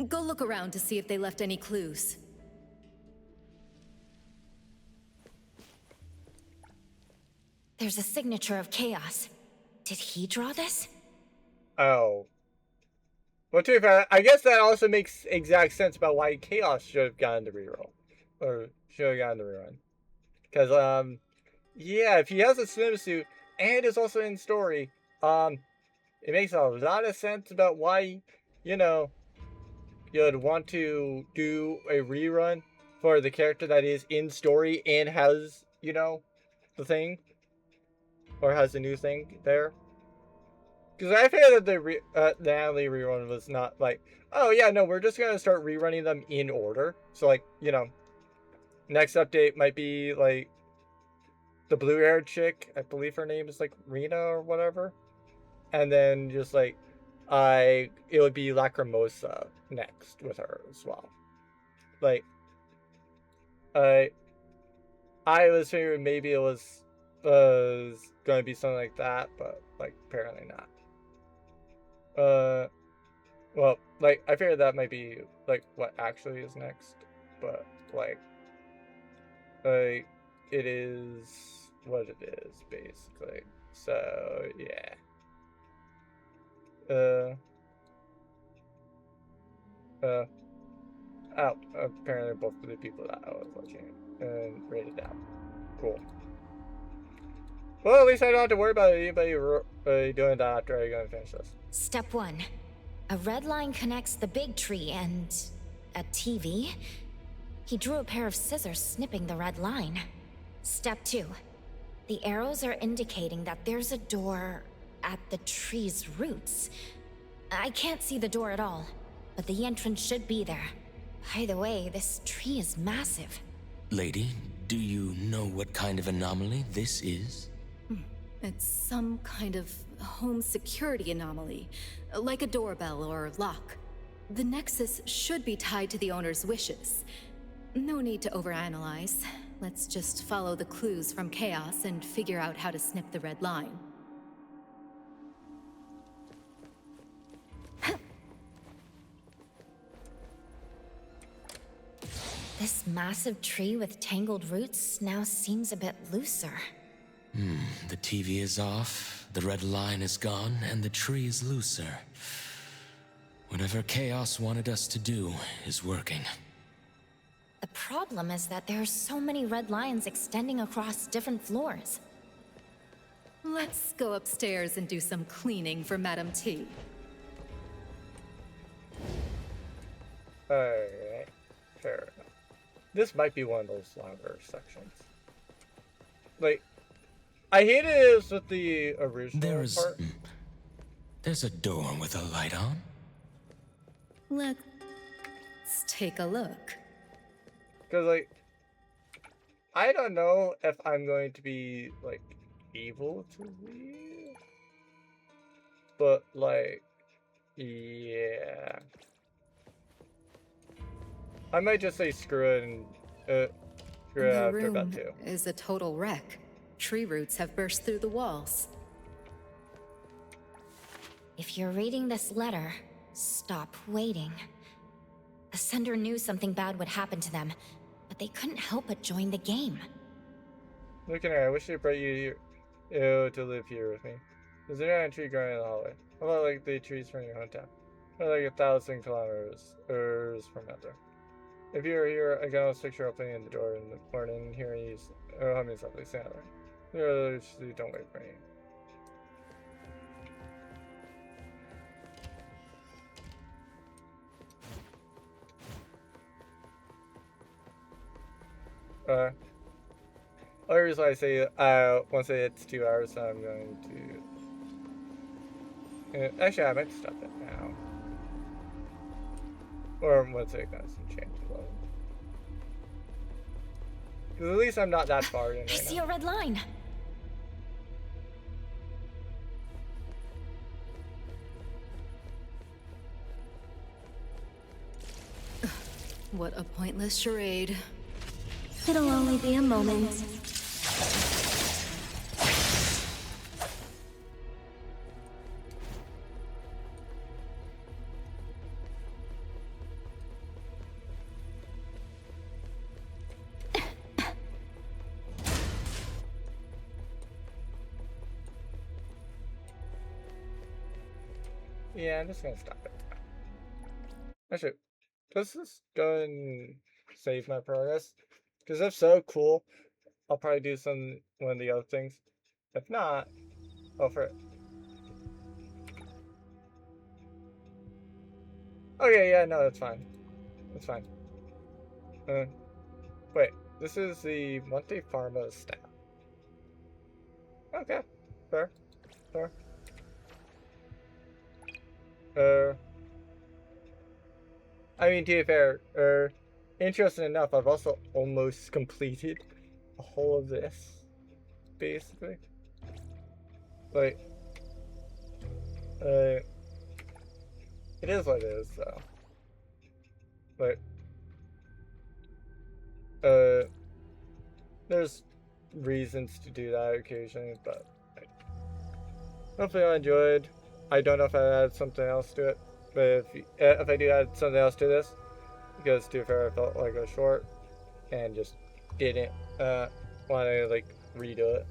Go look around to see if they left any clues. There's a signature of Chaos. Did he draw this? Oh. Well, to be fair, I guess that also makes exact sense about why Chaos should have gotten the reroll. Or should have gotten the rerun. Because, yeah, if he has a swimsuit and is also in story, it makes a lot of sense about why, you know, you'd want to do a rerun for the character that is in story and has, you know, the thing. Or has a new thing there. Because I feel that the Natalie rerun was not like, oh yeah, no, we're just going to start rerunning them in order. So, like, you know, next update might be, like, the blue-haired chick. I believe her name is, like, Rena or whatever. And then just, like, it would be Lacrimosa next with her as well. Like, I was figuring maybe it was going to be something like that, but, like, apparently not. Well, like, I figured that might be, like, what actually is next, but, like, it is what it is, basically. So, yeah. Out. Apparently both of the people that I was watching and rated out. Cool. Well, at least I don't have to worry about anybody doing that after I go and finish this. Step 1. A red line connects the big tree and a TV. He drew a pair of scissors snipping the red line. Step 2. The arrows are indicating that there's a door at the tree's roots. I can't see the door at all, but the entrance should be there. By the way, this tree is massive. Lady, do you know what kind of anomaly this is? It's some kind of home security anomaly, like a doorbell or lock. The nexus should be tied to the owner's wishes. No need to overanalyze. Let's just follow the clues from Chaos and figure out how to snip the red line. This massive tree with tangled roots now seems a bit looser. The TV is off, the red line is gone, and the tree is looser. Whatever Chaos wanted us to do is working. The problem is that there are so many red lines extending across different floors. Let's go upstairs and do some cleaning for Madam T. Alright. Fair enough. This might be one of those longer sections. Like, I hated it with the original part. There's a door with a light on. Let's take a look. Because, like, I don't know if I'm going to be, like, able to leave. But, like, Yeah. I might just say screw it and screw it The after about room 2. is a total wreck. Tree roots have burst through the walls. If you're reading this letter, stop waiting. The sender knew something bad would happen to them, but they couldn't help but join the game. Look at her, I wish they brought you here to live here with me. Is there a tree growing in the hallway? How about like the trees from your hometown? Or like 1,000 kilometers from out there. If you're here, I can almost picture opening the door in the morning and hearing you humming something sounding. Don't wait for me. Only reason I say once it hits 2 hours, I'm going to. Actually, I might stop it now. Or once it goes and change the level. Because at least I'm not that far in I right see now. a red line. What a pointless charade. It'll only be a moment. Yeah, I'm just gonna stop it. Actually, let's just go and save my progress. Because if so, cool. I'll probably do one of the other things. If not, go for it. Okay, yeah, no, that's fine. That's fine. Wait, this is the Monte Pharma staff. Okay, fair, fair. I mean, to be fair, interesting enough, I've also almost completed a whole of this, basically. Like, it is what it is, though. Like, there's reasons to do that occasionally, but hopefully I enjoyed. I don't know if I add something else to it, but if I do add something else to this, because to be fair, I felt like it was short and just didn't want to like redo it,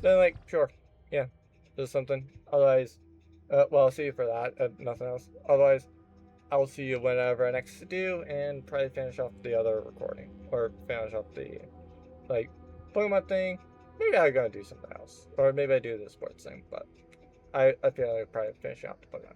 then like sure, yeah, there's something. Otherwise, well, I'll see you for that. Nothing else. Otherwise, I'll see you whenever I next do, and probably finish off the other recording or finish off the like Pokemon thing. Maybe I gotta do something else, or maybe I do the sports thing. But I feel like I'll probably finish out the Pokemon